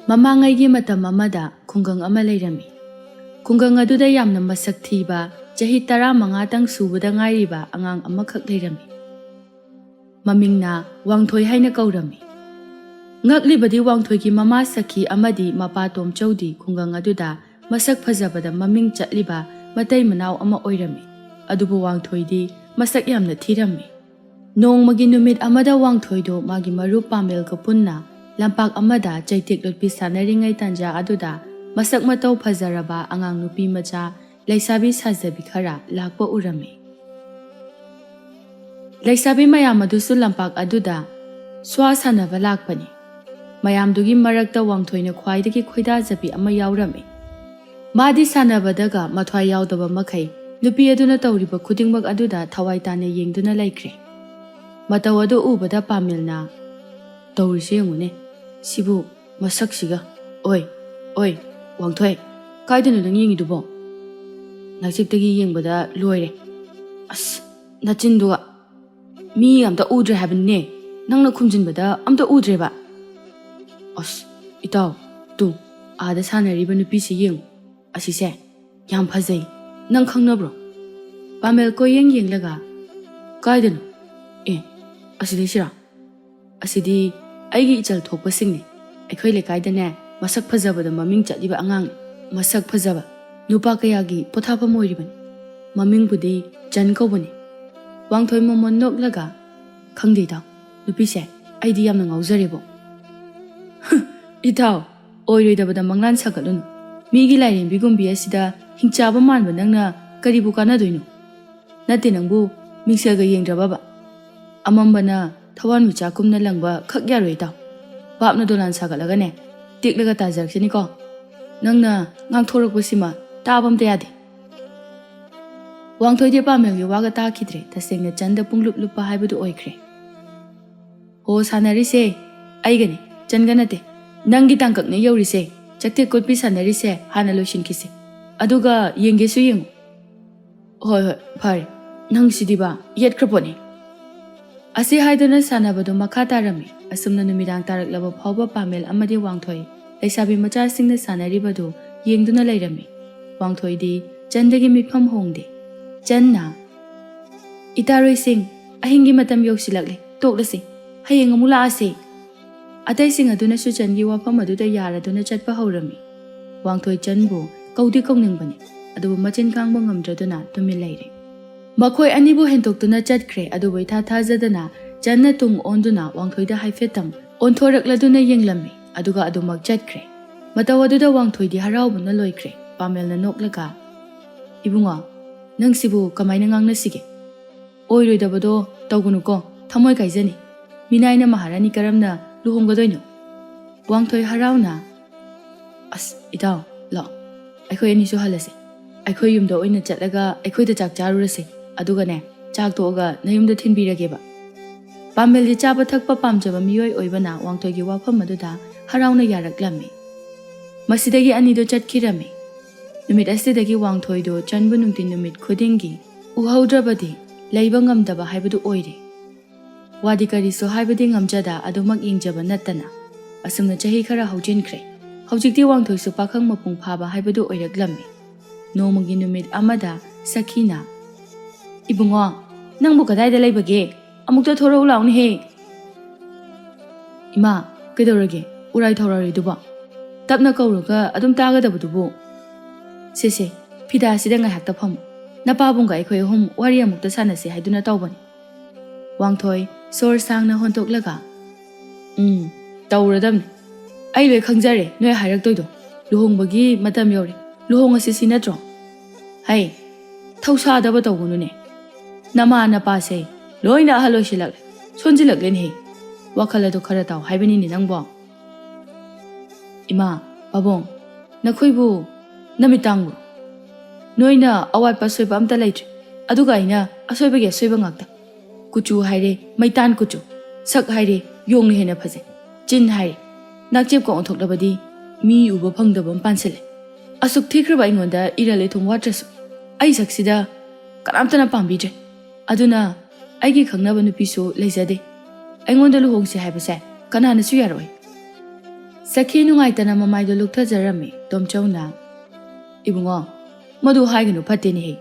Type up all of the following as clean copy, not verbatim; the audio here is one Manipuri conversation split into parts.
ꯃꯃꯥꯡꯉꯩꯒꯤ ꯃꯇꯝ ꯑꯃꯗ ꯈꯨꯡꯒꯪ ꯑꯃ ꯂꯩꯔꯝꯃꯤ꯫ ꯈꯨꯡꯒꯪ ꯑꯗꯨꯗ ꯌꯥꯝꯅ ꯃꯁꯛ ꯊꯤꯕ ꯆꯍꯤ 15ꯇꯪ ꯁꯨꯕꯗ ꯉꯥꯏꯔꯤꯕ ꯑꯉꯥꯡ ꯑꯃꯈꯛ ꯂꯩꯔꯝꯃꯤ꯫ ꯃꯃꯤꯡꯅ ꯋꯥꯡꯊꯣꯏ ꯍꯥꯏꯅ ꯀꯧꯔꯝꯃꯤ꯫ ꯉꯛꯂꯤꯕꯗꯤ ꯋꯥꯡꯊꯣꯏꯒꯤ ꯃꯃꯥ ꯁꯈꯤ ꯑꯃꯗꯤ ꯃꯄꯥ ꯇꯣꯝꯆꯧꯗꯤ ꯈꯨꯡꯒꯪ ꯑꯗꯨꯗ ꯃꯁꯛ ꯐꯖꯕꯗ ꯃꯃꯤꯡ ꯆꯠꯂꯤꯕ ꯃꯇꯩ ꯃꯅꯥꯎ ꯑꯃ ꯑꯣꯏꯔꯝꯃꯤ꯫ ꯑꯗꯨꯕꯨ ꯋꯥꯡꯊꯣꯏꯗꯤ ꯃꯁꯛ ꯌꯥꯝꯅ ꯊꯤꯔꯝꯃꯤ꯫ ꯅꯣꯡꯃꯒꯤ ꯅꯨꯃꯤꯠ ꯑꯃꯗ ꯋꯥꯡꯊꯣꯏꯗꯣ ꯃꯥꯒꯤ ꯃꯔꯨꯞ ꯄꯥꯃꯦꯜꯒ ꯄꯨꯟꯅ ꯂꯝꯄꯥꯛ ꯑꯃꯗ ꯆꯩꯇꯦꯛ ꯂꯣꯠꯄꯤ ꯁꯥꯟꯅꯔꯤꯉꯩ ꯇꯥꯟꯖꯥ ꯑꯗꯨꯗ ꯃꯁꯛ ꯃꯇꯧ ꯐꯖꯔꯕ ꯑꯉꯥꯡ ꯅꯨꯄꯤ ꯃꯆꯥ ꯂꯩꯁꯥꯕꯤ ꯁꯥꯖꯕꯤ ꯈꯔ ꯂꯥꯛꯄ ꯎꯔꯝꯃꯤ꯫ ꯂꯩꯁꯥꯕꯤ ꯃꯌꯥꯝ ꯑꯗꯨꯁꯨ ꯂꯝꯄꯥꯛ ꯑꯗꯨꯗ ꯁ꯭ꯋꯥ ꯁꯥꯟꯅꯕ ꯂꯥꯛꯄꯅꯤ꯫ ꯃꯌꯥꯝꯗꯨꯒꯤ ꯃꯔꯛꯇ ꯋꯥꯡꯊꯣꯏꯅ ꯈ꯭ꯋꯥꯏꯗꯒꯤ ꯈꯣꯏꯗꯥꯖꯕꯤ ꯑꯃ ꯌꯥꯎꯔꯝꯃꯤ꯫ ꯃꯥꯗꯤ ꯁꯥꯟꯅꯕꯗꯒ ꯃꯊ꯭ꯋꯥꯏ ꯌꯥꯎꯗꯕ ꯃꯈꯩ ꯅꯨꯄꯤ ꯑꯗꯨꯅ ꯇꯧꯔꯤꯕ ꯈꯨꯗꯤꯡꯃꯛ ꯑꯗꯨꯗ ꯊꯋꯥꯏ ꯇꯥꯅ ꯌꯦꯡꯗꯨꯅ ꯂꯩꯈ꯭ꯔꯦ꯫ ꯃꯇꯧ ꯑꯗꯨ ꯎꯕꯗ ꯄꯥꯃꯦꯜꯅ "ꯇꯧꯔꯤꯁꯦ ꯌꯦꯡꯉꯨꯅꯦ, ꯁꯤꯕꯨ ꯃꯁꯛꯁꯤꯒ, ꯑꯣꯏ ꯋꯥꯡꯊꯣꯏ, ꯀꯥꯏꯗꯅꯣ ꯅꯪ ꯌꯦꯡꯉꯤꯗꯨꯕꯣ? ꯅꯥꯆꯦꯞꯇꯒꯤ ꯌꯦꯡꯕꯗ ꯂꯣꯏꯔꯦ. ꯑꯁ, ꯅꯆꯤꯟꯗꯨꯒ, ꯃꯤ ꯑꯝꯇ ꯎꯗ꯭ꯔꯦ ꯍꯥꯏꯕꯅꯤꯅꯦ, ꯅꯪꯅ ꯈꯨꯝꯖꯤꯟꯕꯗ ꯑꯝꯇ ꯎꯗ꯭ꯔꯦꯕ. ꯑꯁ ꯏꯇꯥꯎ, ꯇꯨ ꯑꯥꯗ ꯁꯥꯟꯅꯔꯤꯕ ꯅꯨꯄꯤꯁꯤ ꯌꯦꯡꯉꯨ, ꯑꯁꯤꯁꯦ ꯌꯥꯝ ꯐꯖꯩ, ꯅꯪ ꯈꯪꯅꯕ꯭ꯔꯣ?" ꯄꯥꯃꯦꯜ ꯀꯣꯏꯌꯦꯡ ꯌꯦꯡꯂꯒ "ꯀꯥꯏꯗꯅꯣ? ꯑꯁꯤꯗꯩꯁꯤꯔꯥ? ꯑꯁꯤꯗꯤ ꯑꯩꯒꯤ ꯏꯆꯜ ꯊꯣꯛꯄꯁꯤꯡꯅꯤ. ꯑꯩꯈꯣꯏ ꯂꯩꯀꯥꯏꯗꯅꯦ ꯃꯁꯛ ꯐꯖꯕꯗ ꯃꯃꯤꯡ ꯆꯠꯂꯤꯕ ꯑꯉꯥꯡꯅꯤ. ꯃꯁꯛ ꯐꯖꯕ, ꯅꯨꯄꯥ ꯀꯌꯥꯒꯤ ꯄꯣꯊꯥꯐꯝ ꯑꯣꯏꯔꯤꯕꯅꯤ. ꯃꯃꯤꯡꯕꯨꯗꯤ ꯆꯟ ꯀꯧꯕꯅꯤ." ꯋꯥꯡꯊꯣꯏ ꯃꯣꯃꯣꯟ ꯅꯣꯛꯂꯒ "ꯈꯪꯗꯦ ꯏꯇꯥꯎ, ꯅꯨꯄꯤꯁꯦ ꯑꯩꯗꯤ ꯌꯥꯝꯅ ꯉꯥꯎꯖꯔꯦꯕꯣ." "ꯏꯇꯥꯎ, ꯑꯣꯏꯔꯣꯏꯗꯕꯗ ꯃꯪꯂꯥꯟ ꯁꯥꯒꯠꯂꯨꯅꯨ. ꯃꯤꯒꯤ ꯂꯥꯏꯔꯦꯝꯕꯤꯒꯨꯝꯕꯤ ꯑꯁꯤꯗ ꯍꯤꯡꯆꯥꯕ ꯃꯥꯟꯕ ꯅꯪꯅ ꯀꯔꯤꯕꯨ ꯀꯥꯟꯅꯗꯣꯏꯅꯣ? ꯅꯠꯇꯦ ꯅꯪꯕꯨ ꯃꯤꯡꯁꯦꯜꯒ ꯌꯦꯡꯗ꯭ꯔꯕꯕ? ꯑꯃꯝꯕꯅ ꯊꯋꯥꯟꯃꯤꯆꯥꯛꯀꯨꯝꯅ ꯂꯪꯕ ꯈꯛ ꯌꯥꯔꯣꯏ ꯏꯇꯥꯎ. ꯄꯥꯞꯅ ꯗꯣꯂꯥꯟ ꯁꯥꯒꯠꯂꯒꯅꯦ ꯇꯦꯛꯂꯒ ꯇꯥꯖꯔꯛꯁꯅꯤꯀꯣ. ꯅꯪꯅ ꯉꯥꯡꯊꯣꯔꯛꯄꯁꯤꯃ ꯇꯥꯕ ꯑꯝꯇ ꯌꯥꯗꯦ." ꯋꯥꯡꯊꯣꯏꯗꯤ ꯄꯥꯃꯦꯜꯒꯤ ꯋꯥꯒ ꯇꯥꯈꯤꯗ꯭ꯔꯦ. ꯇꯁꯦꯡꯅ ꯆꯟꯗ ꯄꯨꯡꯂꯨꯞ ꯂꯨꯞꯄ ꯍꯥꯏꯕꯗꯨ ꯑꯣꯏꯈ꯭ꯔꯦ꯫ "ꯍꯣ, ꯁꯥꯟꯅꯔꯤꯁꯦ ꯑꯩꯒꯅꯤ, ꯆꯟꯒ ꯅꯠꯇꯦ. ꯅꯪꯒꯤ ꯇꯥꯡꯀꯛꯅꯦ ꯌꯧꯔꯤꯁꯦ. ꯆꯩꯇꯦꯛ ꯀꯣꯠꯄꯤ ꯁꯥꯟꯅꯔꯤꯁꯦ ꯍꯥꯟꯅ ꯂꯣꯏꯁꯤꯟꯈꯤꯁꯦ, ꯑꯗꯨꯒ ꯌꯦꯡꯒꯦꯁꯨ ꯌꯦꯡꯉꯨ." "ꯍꯣꯏ, ꯐꯔꯦ. ꯅꯪ ꯁꯤꯗꯤꯕ ꯌꯦꯠꯈ꯭ꯔꯄꯣꯠꯅꯤ." ꯑꯁꯤ ꯍꯥꯏꯗꯨꯅ ꯁꯥꯟꯅꯕꯗꯨ ꯃꯈꯥ ꯇꯥꯔꯝꯃꯤ꯫ ꯑꯁꯨꯝꯅ ꯅꯨꯃꯤꯗꯥꯡ ꯇꯥꯔꯛꯂꯕ ꯐꯥꯎꯕ ꯄꯥꯃꯦꯜ ꯑꯃꯗꯤ ꯋꯥꯡꯊꯣꯏ ꯂꯩꯁꯥꯕꯤ ꯃꯆꯥꯁꯤꯡꯅ ꯁꯥꯟꯅꯔꯤꯕꯗꯨ ꯌꯦꯡꯗꯨꯅ ꯂꯩꯔꯝꯃꯤ꯫ ꯋꯥꯡꯊꯣꯏꯗꯤ ꯆꯟꯗꯒꯤ ꯃꯤꯠꯐꯝ ꯍꯣꯡꯗꯦ꯫ ꯆꯟꯅ "ꯏꯇꯥꯔꯣꯏꯁꯤꯡ, ꯑꯍꯤꯡꯒꯤ ꯃꯇꯝ ꯌꯧꯁꯤꯜꯂꯛꯂꯦ, ꯇꯣꯛꯂꯁꯤ. ꯍꯌꯦꯡ ꯑꯃꯨꯛ ꯂꯥꯛꯑꯁꯤ." ꯑꯇꯩꯁꯤꯡ ꯑꯗꯨꯅꯁꯨ ꯆꯟꯒꯤ ꯋꯥꯐꯝ ꯑꯗꯨꯗ ꯌꯥꯔꯗꯨꯅ ꯆꯠꯄ ꯍꯧꯔꯝꯃꯤ꯫ ꯋꯥꯡꯊꯣꯏ ꯆꯟꯕꯨ ꯀꯧꯗꯤ ꯀꯧꯅꯤꯡꯕꯅꯤ, ꯑꯗꯨꯕꯨ ꯃꯆꯤꯟ ꯈꯥꯡꯕ ꯉꯝꯗ꯭ꯔꯗꯨꯅ ꯇꯨꯃꯤꯟ ꯂꯩꯔꯦ꯫ ꯃꯈꯣꯏ ꯑꯅꯤꯕꯨ ꯍꯦꯟꯇꯣꯛꯇꯨꯅ ꯆꯠꯈ꯭ꯔꯦ꯫ ꯑꯗꯨꯕꯨ ꯏꯊꯥ ꯊꯥꯖꯗꯅ ꯆꯟꯅ ꯇꯨꯡ ꯑꯣꯟꯗꯨꯅ ꯋꯥꯡꯊꯣꯏꯗ ꯍꯥꯏꯐꯦꯠꯇꯪ ꯑꯣꯟꯊꯣꯔꯛꯂꯗꯨꯅ ꯌꯦꯡꯂꯝꯃꯤ, ꯑꯗꯨꯒ ꯑꯗꯨꯃꯛ ꯆꯠꯈ꯭ꯔꯦ꯫ ꯃꯇꯧ ꯑꯗꯨꯗ ꯋꯥꯡꯊꯣꯏꯗꯤ ꯍꯔꯥꯎꯕꯅ ꯂꯣꯏꯈ꯭ꯔꯦ꯫ ꯄꯥꯃꯦꯜꯅ ꯅꯣꯛꯂꯒ "ꯏꯕꯨꯡꯉꯣ, ꯅꯪꯁꯤꯕꯨ ꯀꯃꯥꯏꯅ ꯉꯥꯡꯅꯁꯤꯒꯦ? ꯑꯣꯏꯔꯣꯏꯗꯕꯗꯣ ꯇꯧꯒꯅꯨꯀꯣ, ꯊꯃꯣꯏ ꯀꯥꯏꯖꯅꯤ. ꯃꯤꯅꯥꯏꯅ ꯃꯍꯥꯔꯥꯅꯤ ꯀꯔꯝꯅ ꯂꯨꯍꯣꯡꯒꯗꯣꯏꯅꯣ?" ꯋꯥꯡꯊꯣꯏ ꯍꯔꯥꯎꯅ "ꯑꯁ ꯏꯇꯥꯎ, ꯂꯥꯛꯑꯣ, ꯑꯩꯈꯣꯏ ꯑꯅꯤꯁꯨ ꯍꯜꯂꯁꯤ. ꯑꯩꯈꯣꯏ ꯌꯨꯝꯗ ꯑꯣꯏꯅ ꯆꯠꯂꯒ ꯑꯩꯈꯣꯏꯗ ꯆꯥꯛ ꯆꯥꯔꯨꯔꯁꯤ, ꯑꯗꯨꯒꯅꯦ ꯆꯥꯛ ꯇꯣꯛꯑꯒ ꯅꯌꯨꯝꯗ ꯊꯤꯟꯕꯤꯔꯒꯦꯕ." ꯄꯥꯃꯦꯜꯗꯤ ꯆꯥꯕ ꯊꯛꯄ ꯄꯥꯝꯖꯕ ꯃꯤꯑꯣꯏ ꯑꯣꯏꯕꯅ ꯋꯥꯡꯊꯣꯏꯒꯤ ꯋꯥꯐꯝ ꯑꯗꯨꯗ ꯍꯔꯥꯎꯅ ꯌꯥꯔꯛꯂꯝꯃꯤ꯫ ꯃꯁꯤꯗꯒꯤ ꯑꯅꯤꯗꯨ ꯆꯠꯈꯤꯔꯝꯃꯤ꯫ ꯅꯨꯃꯤꯠ ꯑꯁꯤꯗꯒꯤ ꯋꯥꯡꯊꯣꯏꯗꯨ ꯆꯟꯕꯨ ꯅꯨꯡꯇꯤ ꯅꯨꯃꯤꯠ ꯈꯨꯗꯤꯡꯒꯤ ꯎꯍꯧꯗ꯭ꯔꯕꯗꯤ ꯂꯩꯕ ꯉꯝꯗꯕ ꯍꯥꯏꯕꯗꯨ ꯑꯣꯏꯔꯦ꯫ ꯋꯥꯗꯤ ꯀꯔꯤꯁꯨ ꯍꯥꯏꯕꯗꯤ ꯉꯝꯖꯗ ꯑꯗꯨꯃꯛ ꯌꯦꯡꯖꯕ ꯅꯠꯇꯅ꯫ ꯑꯁꯨꯝꯅ ꯆꯍꯤ ꯈꯔ ꯍꯧꯖꯤꯟꯈ꯭ꯔꯦ꯫ ꯍꯧꯖꯤꯛꯇꯤ ꯋꯥꯡꯊꯣꯏꯁꯨ ꯄꯥꯈꯪ ꯃꯄꯨꯡ ꯐꯥꯕ ꯍꯥꯏꯕꯗꯨ ꯑꯣꯏꯔꯛꯂꯝꯃꯤ꯫ ꯅꯣꯡꯃꯒꯤ ꯅꯨꯃꯤꯠ ꯑꯃꯗ ꯁꯈꯤꯅ "ꯏꯕꯨꯡꯉꯣ, ꯅꯪꯕꯨ ꯀꯗꯥꯏꯗ ꯂꯩꯕꯒꯦ? ꯑꯃꯨꯛꯇ ꯊꯣꯔꯛꯎ ꯂꯥꯎꯅꯦꯍꯦ." "ꯏꯃꯥ, ꯀꯩꯗꯧꯔꯒꯦ? ꯎꯔꯥꯏ ꯊꯧꯔꯥꯎꯔꯤꯗꯨꯕꯣ? ꯇꯞꯅ ꯀꯧꯔꯒ ꯑꯗꯨꯝ ꯇꯥꯒꯗꯕꯗꯨꯕꯨ." "ꯁꯦ, ꯐꯤꯗꯥꯁꯤꯗ ꯉꯥꯏꯍꯥꯛꯇ ꯐꯝꯃꯨ. ꯅꯄꯥꯕꯨꯡꯒ ꯑꯩꯈꯣꯏ ꯑꯍꯨꯝ ꯋꯥꯔꯤ ꯑꯃꯨꯛꯇ ꯁꯥꯟꯅꯁꯤ ꯍꯥꯏꯗꯨꯅ ꯇꯧꯕꯅꯤ." ꯋꯥꯡꯊꯣꯏ ꯁꯣꯔ ꯁꯥꯡꯅ ꯍꯣꯟꯇꯣꯛꯂꯒ "ꯇꯧꯔꯗꯕꯅꯤ. ꯑꯩ ꯂꯣꯏ ꯈꯪꯖꯔꯦ ꯅꯣꯏ ꯍꯥꯏꯔꯛꯇꯣꯏꯗꯣ. ꯂꯨꯍꯣꯡꯕꯒꯤ ꯃꯇꯝ ꯌꯧꯔꯦ, ꯂꯨꯍꯣꯡꯉꯁꯤ ꯁꯤ ꯅꯠꯇ꯭ꯔꯣ? ꯍꯩ, ꯊꯧꯁꯥꯗꯕ ꯇꯧꯒꯅꯨꯅꯦ. ꯅꯃꯥ ꯅꯄꯥꯁꯦ ꯂꯣꯏꯅ ꯑꯍꯜ ꯑꯣꯏꯁꯤꯜꯂꯛꯂꯦ, ꯁꯣꯟꯖꯤꯜꯂꯛꯂꯦꯅꯦꯍꯦ. ꯋꯥꯈꯜ ꯑꯗꯨ ꯈꯔ ꯇꯥꯎ ꯍꯥꯏꯕꯅꯤꯅꯦ ꯅꯪꯕꯣ." "ꯏꯃꯥ, ꯄꯥꯕꯨꯡ, ꯅꯈꯣꯏꯕꯨ ꯅꯃꯤꯠ ꯇꯥꯡꯕ꯭ꯔꯣ? ꯅꯣꯏꯅ ꯑꯋꯥꯠꯄ ꯑꯁꯣꯏꯕ ꯑꯝꯇ ꯂꯩꯇ꯭ꯔꯦ, ꯑꯗꯨꯒ ꯑꯩꯅ ꯑꯁꯣꯏꯕꯒꯤ ꯑꯁꯣꯏꯕ ꯉꯥꯛꯇ. ꯀꯨꯆꯨ ꯍꯥꯏꯔꯦ ꯃꯩꯇꯥꯟ ꯀꯨꯆꯨ, ꯁꯛ ꯍꯥꯏꯔꯦ ꯌꯣꯡꯅ ꯍꯦꯟꯅ ꯐꯖꯩ, ꯆꯤꯟ ꯍꯥꯏꯔꯦ ꯅꯥꯆꯦꯞꯀ ꯑꯣꯟꯊꯣꯛꯂꯕꯗꯤ ꯃꯤ ꯎꯕ ꯐꯪꯗꯕ ꯑꯃ ꯄꯥꯟꯁꯤꯜꯂꯦ. ꯑꯁꯨꯛ ꯊꯤꯈ꯭ꯔꯕ ꯑꯩꯉꯣꯟꯗ ꯏꯔꯜ ꯂꯩꯊꯣꯡ ꯋꯥꯠꯇ꯭ꯔꯁꯨ ꯑꯩ ꯁꯛꯁꯤꯗ ꯀꯅꯥꯝꯇꯅ ꯄꯥꯝꯕꯤꯗ꯭ꯔꯦ. ꯑꯗꯨꯅ ꯑꯩꯒꯤ ꯈꯪꯅꯕ ꯅꯨꯄꯤꯁꯨ ꯂꯩꯖꯗꯦ. ꯑꯩꯉꯣꯟꯗ ꯂꯨꯍꯣꯡꯁꯤ ꯍꯥꯏꯕꯁꯦ ꯀꯅꯥꯅꯁꯨ ꯌꯥꯔꯣꯏ." Sakhi nungaitana mamaido lukthajarami Tomchauna Ibungo madu haiganu phatteni he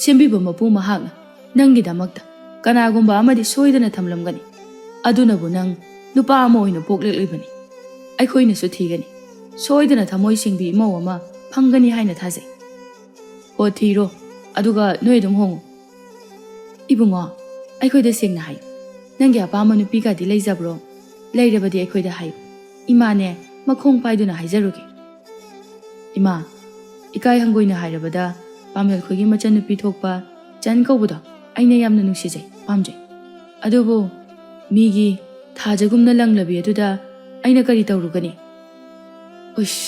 sembiba mapu mahakna nangidamakta kanagumba amadi soidana thamlamgani adunabu nang nupa ama oina pokleklibani aikhoina su thigani soidana thamoi singbi imau ama phangani haina thajai ho thiro aduga noidum hongo Ibungo aikhoida sengna hayu nangi apama nupi gadi leijabro leirabadi aikhoida hayu imane makhong paiduna haijaruge ima ikai hangoina hairabada pamel khogi machan nupi thokpa chan kaubuda aina yamna nungsijai pamjai adubu migi thajagumna langlabi aduda aina kari tawrugani ush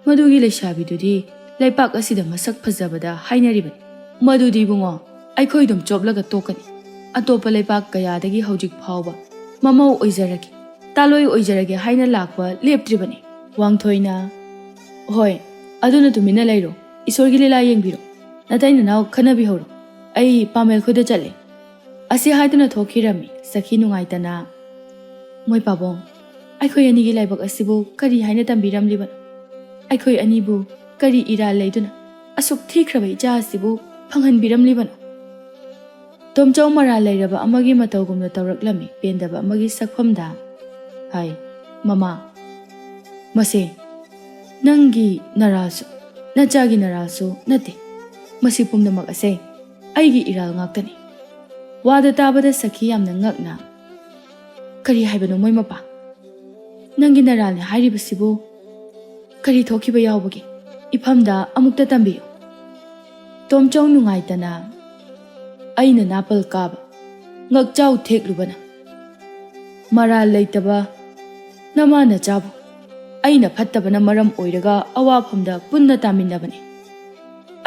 madugi leishabidudi laipak asida masak phajabada hainaribani madudi bungo aikhoidum choblaga tokani atopa laipak kayadagi hojik phawba mamau oijaragi taloi oijarage haina lakwa leptribani wangthoina hoi aduna tumina lairo isorgi lela yengbiro nataina naw khanabi horo ai pamel khoida challe asi haiduna thokirami sakhi nungaitana moi pabong aikhoi ani gi laibak asibu kari haina tambiram liban aikhoi ani bu kari ira leiduna asuk thikhrabai ja asibu phanghan biram liban tomchau mara leiraba amagi matawgumna tawraklami pendaba amagi sakphamda hai mama mase nangi narasu nachagi narasu nate masi pumnamak ase aigi iral ngaktani wada tabada sakhi yamna ngakna kari haibano moi mapa nangi naralni hairibasibu kari thokiba yawbagi ifamda amukta tambiyo tomchau nungaitana aina napal kaba ngakchau theklubana maral leitaba namana chabu aina phattabana maram oiraga awafamda punna taminabani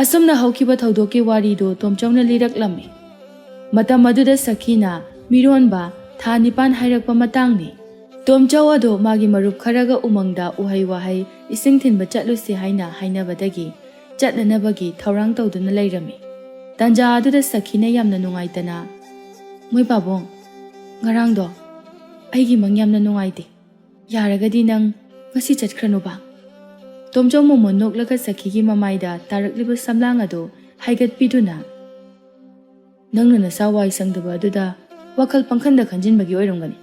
asumna haukiba thaudoki wari do tomchauna liraklammi matam aduda sakhina mironba tha nipan hairakpa matangni tomchau ado magi marup kharaga umangda uhai wahai ising thinba chatlusi haina hainabadagi chatnanabagi thaurang tawduna leirami tanja aduda sakhina yamna nungaitana moi babong ngarang do aigi mangyamna nungaite yaragadi nang ngasi chatkrano ba tomchau momon noklaga sakhi gi mamaida tarakliba samlang ado haigat piduna nangna na sawai sangdaba aduda wakhal pangkhanda khanjinbagi oirongani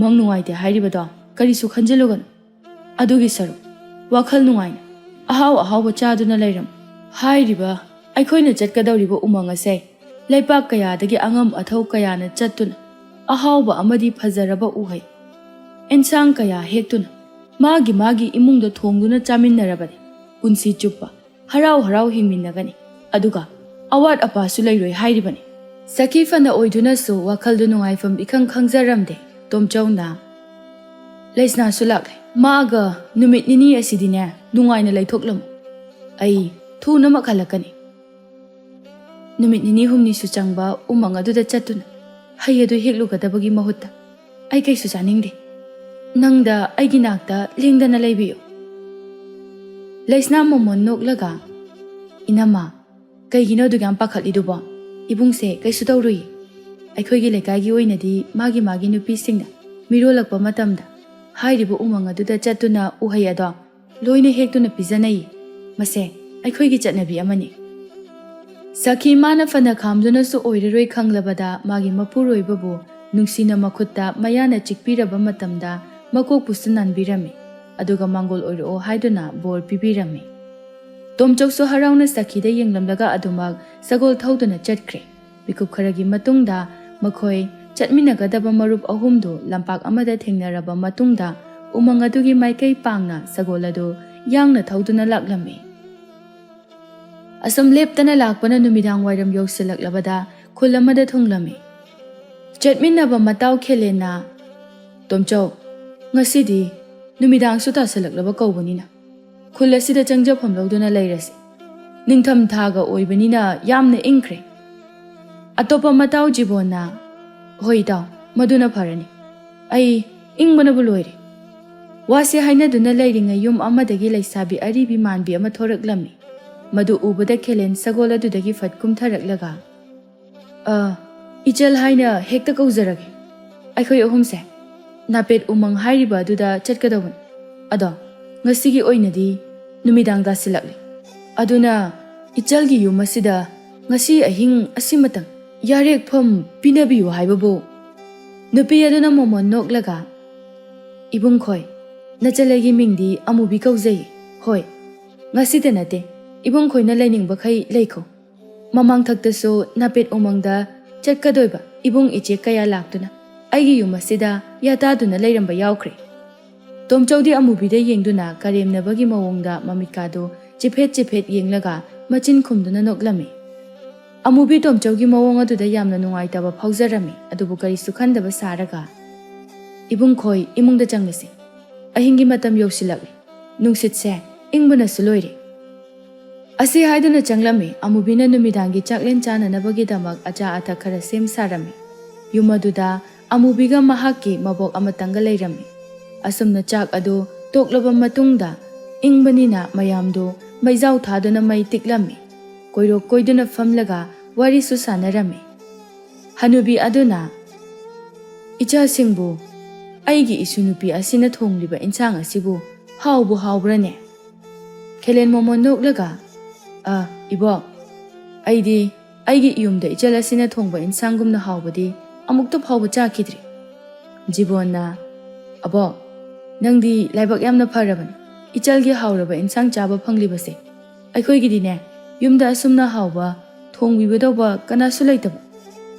mang nungaite hairibado karisu khanjilogan adugi saru wakhal nungaina ahaw ahaw chaduna leiram hairiba aikhoina chatkadawriba umang ase laipak kayadagi angam athau kayana chattuna ahawba amadi phajaraba uhai ensang kaya hektuna magi imungda thongduna chaminarabani punsi chuppa harau hingminnagani aduga awat apa su leiroi hairibani sakhi fana oiduna su wakhaldu nungaifam ikhang khangjaramde tomchauna leisna sulak maga numit nini asidine nungaina leithoklam ai thuna makhalakani numit nini humni su changba umang aduda chattuna hayadu heklugadabagi mahutta ai kaisu chaningde nangda aigi nakta lingdana leibiyo leisna momon noklaga inama kaigino dugam pakhatliduba ibungse kaisu tawrui aikhoigi lekaigi oinadi magi nupi singna mirolakpa matamda hairibu umang aduda chattuna uhai ado loina hektuna pijanai mase aikhoigi chatnabi amani sakhi mana fana khamduna su oireroi khanglabada magi mapuroibabu nungsina makhutta mayana chikpiraba matamda makok pusunan birami aduga mangol oiro haiduna bor pibirami tomchokso harauna sakhida yenglamlaga adumak sagol thauduna chatkre bikup kharagi matungda makhoi chatminagadaba marup ahumdu lampak amada thengnaraba matungda umang adugi maikai pangna sagol adu yangna thauduna laklami asam leptana lakpana numidang wairam yokselaklabada khulamada thunglami chatminaba mataw khelena tomchau ngasidi numidang su tasalaklaba kawbanina khul asida changjapam lawduna leirasi ningtham thaga oibanina yamna ingkhre atopa mataw jibona hoi daw maduna pharani ai ingbana buloire wase haina duna leiringa yum amadagi leisabi aribi manbi ama thoraklami madu ubada khelen sagola dudagi fatkum tharaklaga ichal haina hekta kauzarage aikhoi ahumse napet umang hairiba aduda chatkadawan ꯑꯗꯣ ꯉꯁꯤꯒꯤ ꯑꯣꯏꯅꯗꯤ ꯅꯨꯃꯤꯗꯥꯡ ꯇꯥꯁꯤꯜꯂꯛꯂꯤ ꯑꯗꯨꯅ ꯏꯆꯜꯒꯤ ꯌꯨꯝ ꯑꯁꯤꯗ ꯉꯁꯤ ꯑꯍꯤꯡ ꯑꯁꯤꯃꯇꯪ ꯌꯥꯔꯦꯛꯐꯝ ꯄꯤꯅꯕꯤꯌꯨ ꯍꯥꯏꯕꯕꯨ ꯅꯨꯄꯤ ꯑꯗꯨꯅ ꯃꯣꯃꯣꯟ ꯅꯣꯛꯂꯒ ꯏꯕꯨꯡꯈꯣꯏ ꯅꯆꯜꯂꯩꯒꯤ ꯃꯤꯡꯗꯤ ꯑꯃꯨꯕꯤ ꯀꯧꯖꯩ ꯍꯣꯏ ꯉꯁꯤꯗ ꯅꯠꯇꯦ ꯏꯕꯨꯡꯈꯣꯏꯅ ꯂꯩꯅꯤꯡꯕꯈꯩ ꯂꯩꯈꯣ ꯃꯃꯥꯡ ꯊꯛꯇꯁꯨ ꯅꯥꯄꯦꯠ ꯎꯃꯪꯗ ꯆꯠꯀꯗꯣꯏꯕ ꯏꯕꯨꯡ ꯏꯆꯦ ꯀꯌꯥ ꯂꯥꯛꯇꯨꯅ ꯑꯩꯒꯤ ꯌꯨꯝ ꯑꯁꯤꯗ ꯌꯥꯇꯥꯗꯨꯅ ꯂꯩꯔꯝꯕ ꯌꯥꯎꯈ꯭ꯔꯦ ꯇꯣꯝꯆꯧꯗꯤ ꯑꯃꯨꯕꯤꯗ ꯌꯦꯡꯗꯨꯅ ꯀꯔꯦꯝꯅꯕꯒꯤ ꯃꯑꯣꯡꯗ ꯃꯃꯤꯠꯀꯥꯗꯨ ꯆꯤꯐꯦꯠ ꯆꯤꯐꯦꯠ ꯌꯦꯡꯂꯒ ꯃꯆꯤꯟ ꯈꯨꯝꯗꯨꯅ ꯅꯣꯛꯂꯝꯃꯤ ꯑꯃꯨꯕꯤ ꯇꯣꯝꯆꯧꯒꯤ ꯃꯑꯣꯡ ꯑꯗꯨꯗ ꯌꯥꯝꯅ ꯅꯨꯡꯉꯥꯏꯇꯕ ꯐꯥꯎꯖꯔꯝꯃꯤ ꯑꯗꯨꯕꯨ ꯀꯔꯤꯁꯨ ꯈꯟꯗꯕ ꯁꯥꯔꯒ ꯏꯕꯨꯡꯈꯣꯏ ꯏꯃꯨꯡꯗ ꯆꯪꯂꯁꯤ ꯑꯍꯤꯡꯒꯤ ꯃꯇꯝ ꯌꯧꯁꯤꯜꯂꯛꯂꯤ ꯅꯨꯡꯁꯤꯠꯁꯦ ꯏꯪꯕꯅꯁꯨ ꯂꯣꯏꯔꯦ ꯑꯁꯤ ꯍꯥꯏꯗꯨꯅ ꯆꯪꯂꯝꯃꯤ ꯑꯃꯨꯕꯤꯅ ꯅꯨꯃꯤꯗꯥꯡꯒꯤ ꯆꯥꯛꯂꯦꯟ ꯆꯥꯅꯅꯕꯒꯤꯗꯃꯛ ꯑꯆꯥ ꯑꯊꯛ ꯈꯔ ꯁꯦꯝ ꯁꯥꯔꯝꯃꯤ ꯌꯨꯝ ꯑꯗꯨꯗ ꯑꯃꯨꯕꯤꯒ ꯃꯍꯥꯛꯀꯤ ꯃꯕꯣꯛ ꯑꯃꯇꯪꯒ ꯂꯩꯔꯝꯃꯤ ꯑꯁꯨꯝꯅ ꯆꯥꯛ ꯑꯗꯨ ꯇꯣꯛꯂꯕ ꯃꯇꯨꯡꯗ ꯏꯪꯕꯅꯤꯅ ꯃꯌꯥꯝꯗꯨ ꯃꯩꯖꯥꯎ ꯊꯥꯗꯨꯅ ꯃꯩ ꯇꯤꯛꯂꯝꯃꯤ ꯀꯣꯏꯔꯣꯛ ꯀꯣꯏꯗꯨꯅ ꯐꯝꯂꯒ ꯋꯥꯔꯤꯁꯨ ꯁꯥꯟꯅꯔꯝꯃꯤ ꯍꯅꯨꯕꯤ ꯑꯗꯨꯅ ꯏꯆꯥꯁꯤꯡꯕꯨ ꯑꯩꯒꯤ ꯏꯁꯨ ꯅꯨꯄꯤ ꯑꯁꯤꯅ ꯊꯣꯡꯂꯤꯕ ꯏꯟꯁꯥꯡ ꯑꯁꯤꯕꯨ ꯍꯥꯎꯕꯨ ꯍꯥꯎꯕ꯭ꯔꯅꯦ ꯈꯦꯂꯦꯟ ꯃꯣꯃꯣꯟ ꯅꯣꯛꯂꯒ ꯏꯕꯣꯛ ꯑꯩꯗꯤ ꯑꯩꯒꯤ ꯌꯨꯝꯗ ꯏꯆꯜ ꯑꯁꯤꯅ ꯊꯣꯡꯕ ꯏꯟꯁꯥꯡꯒꯨꯝꯅ ꯍꯥꯎꯕꯗꯤ ꯑꯃꯨꯛꯇ ꯐꯥꯎꯕ ꯆꯥꯈꯤꯗ꯭ꯔꯤ ꯖꯤꯕꯣꯟꯅ ꯑꯕꯣꯛ ꯅꯪꯗꯤ ꯂꯥꯏꯕꯛ ꯌꯥꯝꯅ ꯐꯔꯕꯅꯤ ꯏꯆꯜꯒꯤ ꯍꯥꯎꯔꯕ ꯏꯟꯁꯥꯡ ꯆꯥꯕ ꯐꯪꯂꯤꯕꯁꯦ ꯑꯩꯈꯣꯏꯒꯤꯗꯤꯅꯦ ꯌꯨꯝꯗ ꯑꯁꯨꯝꯅ ꯍꯥꯎꯕ ꯊꯣꯡꯕꯤꯕꯗꯧꯕ ꯀꯅꯥꯁꯨ ꯂꯩꯇꯕ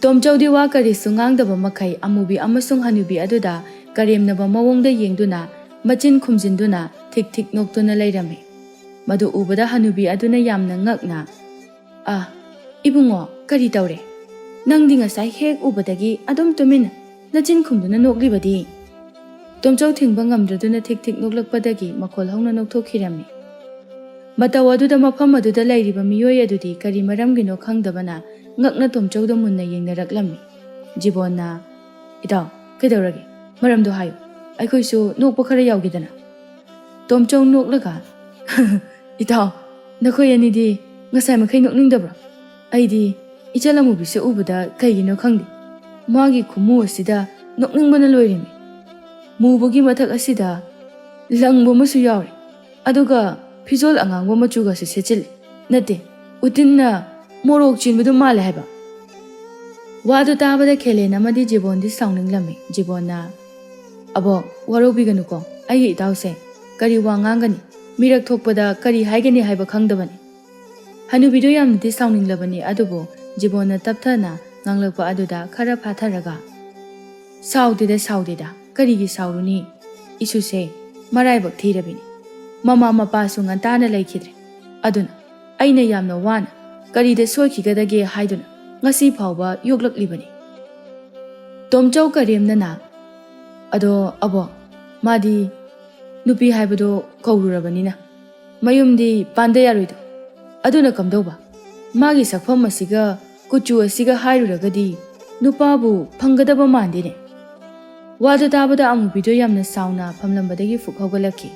ꯇꯣꯝꯆꯧꯗꯤ ꯋꯥ ꯀꯔꯤꯁꯨ ꯉꯥꯡꯗꯕ ꯃꯈꯩ ꯑꯃꯨꯕꯤ ꯑꯃꯁꯨꯡ ꯍꯅꯨꯕꯤ ꯑꯗꯨꯗ ꯀꯔꯦꯝꯅꯕ ꯃꯑꯣꯡꯗ ꯌꯦꯡꯗꯨꯅ ꯃꯆꯤꯟ ꯈꯨꯝꯖꯤꯟꯗꯨꯅ ꯊꯤꯛ ꯊꯤꯛ ꯅꯣꯛꯇꯨꯅ ꯂꯩꯔꯝꯃꯤ ꯃꯗꯨ ꯎꯕꯗ ꯍꯅꯨꯕꯤ ꯑꯗꯨꯅ ꯌꯥꯝꯅ ꯉꯛꯅ ꯏꯕꯨꯡꯉꯣ ꯀꯔꯤ ꯇꯧꯔꯦ ꯅꯪꯗꯤ ꯉꯁꯥꯏ ꯍꯦꯛ ꯎꯕꯗꯒꯤ ꯑꯗꯨꯝ ꯇꯨꯃꯤꯟꯅ ꯅꯆꯤꯟ ꯈꯨꯝꯗꯨꯅ ꯅꯣꯛꯂꯤꯕꯗꯤ ꯇꯣꯝꯆꯧ ꯊꯤꯡꯕ ꯉꯝꯗ꯭ꯔꯗꯨꯅ ꯊꯤꯛ ꯊꯤꯛ ꯅꯣꯛꯂꯛꯄꯗꯒꯤ ꯃꯈꯣꯜ ꯍꯧꯅ ꯅꯣꯛꯊꯣꯛꯈꯤꯔꯝꯃꯤ ꯃꯇꯧ ꯑꯗꯨꯗ ꯃꯐꯝ ꯑꯗꯨꯗ ꯂꯩꯔꯤꯕ ꯃꯤꯑꯣꯏ ꯑꯗꯨꯗꯤ ꯀꯔꯤ ꯃꯔꯝꯒꯤꯅꯣ ꯈꯪꯗꯕꯅ ꯉꯛꯅ ꯇꯣꯝꯆꯧꯗ ꯃꯨꯟꯅ ꯌꯦꯡꯅꯔꯛꯂꯝꯃꯤ ꯖꯤꯕꯣꯟꯅ ꯏꯇꯥꯎ ꯀꯩꯗꯧꯔꯒꯦ ꯃꯔꯝꯗꯣ ꯍꯥꯏꯌꯨ ꯑꯩꯈꯣꯏꯁꯨ ꯅꯣꯛꯄ ꯈꯔ ꯌꯥꯎꯒꯦꯗꯅ ꯇꯣꯝꯆꯧ ꯅꯣꯛꯂꯒ ꯏꯇꯥꯎ ꯅꯈꯣꯏ ꯑꯅꯤꯗꯤ ꯉꯁꯥꯏ ꯃꯈꯩ ꯅꯣꯛꯅꯤꯡꯗꯕ꯭ꯔꯣ ꯑꯩꯗꯤ ꯏꯆꯜ ꯑꯃꯨꯕꯤꯁꯦ ꯎꯕꯗ ꯀꯩꯒꯤꯅꯣ ꯈꯪꯗꯦ ꯃꯥꯒꯤ ꯈꯨꯃꯨ ꯑꯁꯤꯗ ꯅꯣꯛꯅꯤꯡꯕꯅ ꯂꯣꯏꯔꯤꯃꯤ ꯃꯨꯕꯒꯤ ꯃꯊꯛ ꯑꯁꯤꯗ ꯂꯪꯕ ꯑꯃꯁꯨ ꯌꯥꯎꯔꯦ ꯑꯗꯨꯒ ꯐꯤꯖꯣꯜ ꯑꯉꯥꯡꯕ ꯃꯆꯨꯒꯁꯨ ꯁꯦꯠꯆꯤꯜꯂꯤ ꯅꯠꯇꯦ ꯎꯇꯤꯟꯅ ꯃꯣꯔꯣꯛ ꯆꯦꯟꯕꯗꯨ ꯃꯥꯜꯂꯦ ꯍꯥꯏꯕ ꯋꯥꯗꯨ ꯇꯥꯕꯗ ꯈꯦꯂꯦꯟ ꯑꯃꯗꯤ ꯖꯤꯕꯣꯟꯗꯤ ꯁꯥꯎꯅꯤꯡꯂꯝꯃꯤ ꯖꯤꯕꯣꯟꯅ ꯑꯕꯣꯛ ꯋꯥꯔꯧꯕꯤꯒꯅꯨꯀꯣ ꯑꯩꯒꯤ ꯏꯇꯥꯎꯁꯦ ꯀꯔꯤ ꯋꯥ ꯉꯥꯡꯒꯅꯤ ꯃꯤꯔꯛ ꯊꯣꯛꯄꯗ ꯀꯔꯤ ꯍꯥꯏꯒꯅꯤ ꯍꯥꯏꯕ ꯈꯪꯗꯕꯅꯤ ꯍꯅꯨꯕꯤꯗꯨ ꯌꯥꯝꯅꯗꯤ ꯁꯥꯎꯅꯤꯡꯂꯕꯅꯤ ꯑꯗꯨꯕꯨ ꯖꯤꯕꯣꯟꯅ ꯇꯞꯊꯅ ꯉꯥꯡꯂꯛꯄ ꯑꯗꯨꯗ ꯈꯔ ꯐꯥꯊꯔꯒ ꯁꯥꯎꯗꯦꯗ ꯀꯔꯤꯒꯤ ꯁꯥꯎꯔꯨꯅꯤ ꯏꯁꯨꯁꯦ ꯃꯔꯥꯏꯕꯛ ꯊꯤꯔꯕꯤꯅꯤ ꯃꯃꯥ ꯃꯄꯥꯁꯨ ꯉꯟꯇꯥꯅ ꯂꯩꯈꯤꯗ꯭ꯔꯦ ꯑꯗꯨꯅ ꯑꯩꯅ ꯌꯥꯝꯅ ꯋꯥꯅ ꯀꯔꯤꯗ ꯁꯣꯏꯈꯤꯒꯗꯒꯦ ꯍꯥꯏꯗꯨꯅ ꯉꯁꯤ ꯐꯥꯎꯕ ꯌꯣꯛꯂꯛꯂꯤꯕꯅꯤ ꯇꯣꯝꯆꯧ ꯀꯔꯦꯝꯅꯅ ꯑꯗꯣ ꯑꯕꯣꯛ ꯃꯥꯗꯤ ꯅꯨꯄꯤ ꯍꯥꯏꯕꯗꯣ ꯀꯧꯔꯨꯔꯕꯅꯤꯅ ꯃꯌꯨꯝꯗꯤ ꯄꯥꯟꯗ ꯌꯥꯔꯣꯏꯗꯣ ꯑꯗꯨꯅ ꯀꯝꯗꯧꯕ ꯃꯥꯒꯤ ꯁꯛꯐꯝ ꯑꯁꯤꯒ ꯀꯨꯆꯨ ꯑꯁꯤꯒ ꯍꯥꯏꯔꯨꯔꯒꯗꯤ ꯅꯨꯄꯥꯕꯨ ꯐꯪꯒꯗꯕ ꯃꯥꯟꯗꯦꯅꯦ ꯋꯥꯗꯨ ꯇꯥꯕꯗ ꯑꯃꯨꯕꯤꯗꯣ ꯌꯥꯝꯅ ꯁꯥꯎꯅ ꯐꯝꯂꯝꯕꯗꯒꯤ ꯐꯨꯛ ꯍꯧꯒꯠꯂꯛꯈꯤ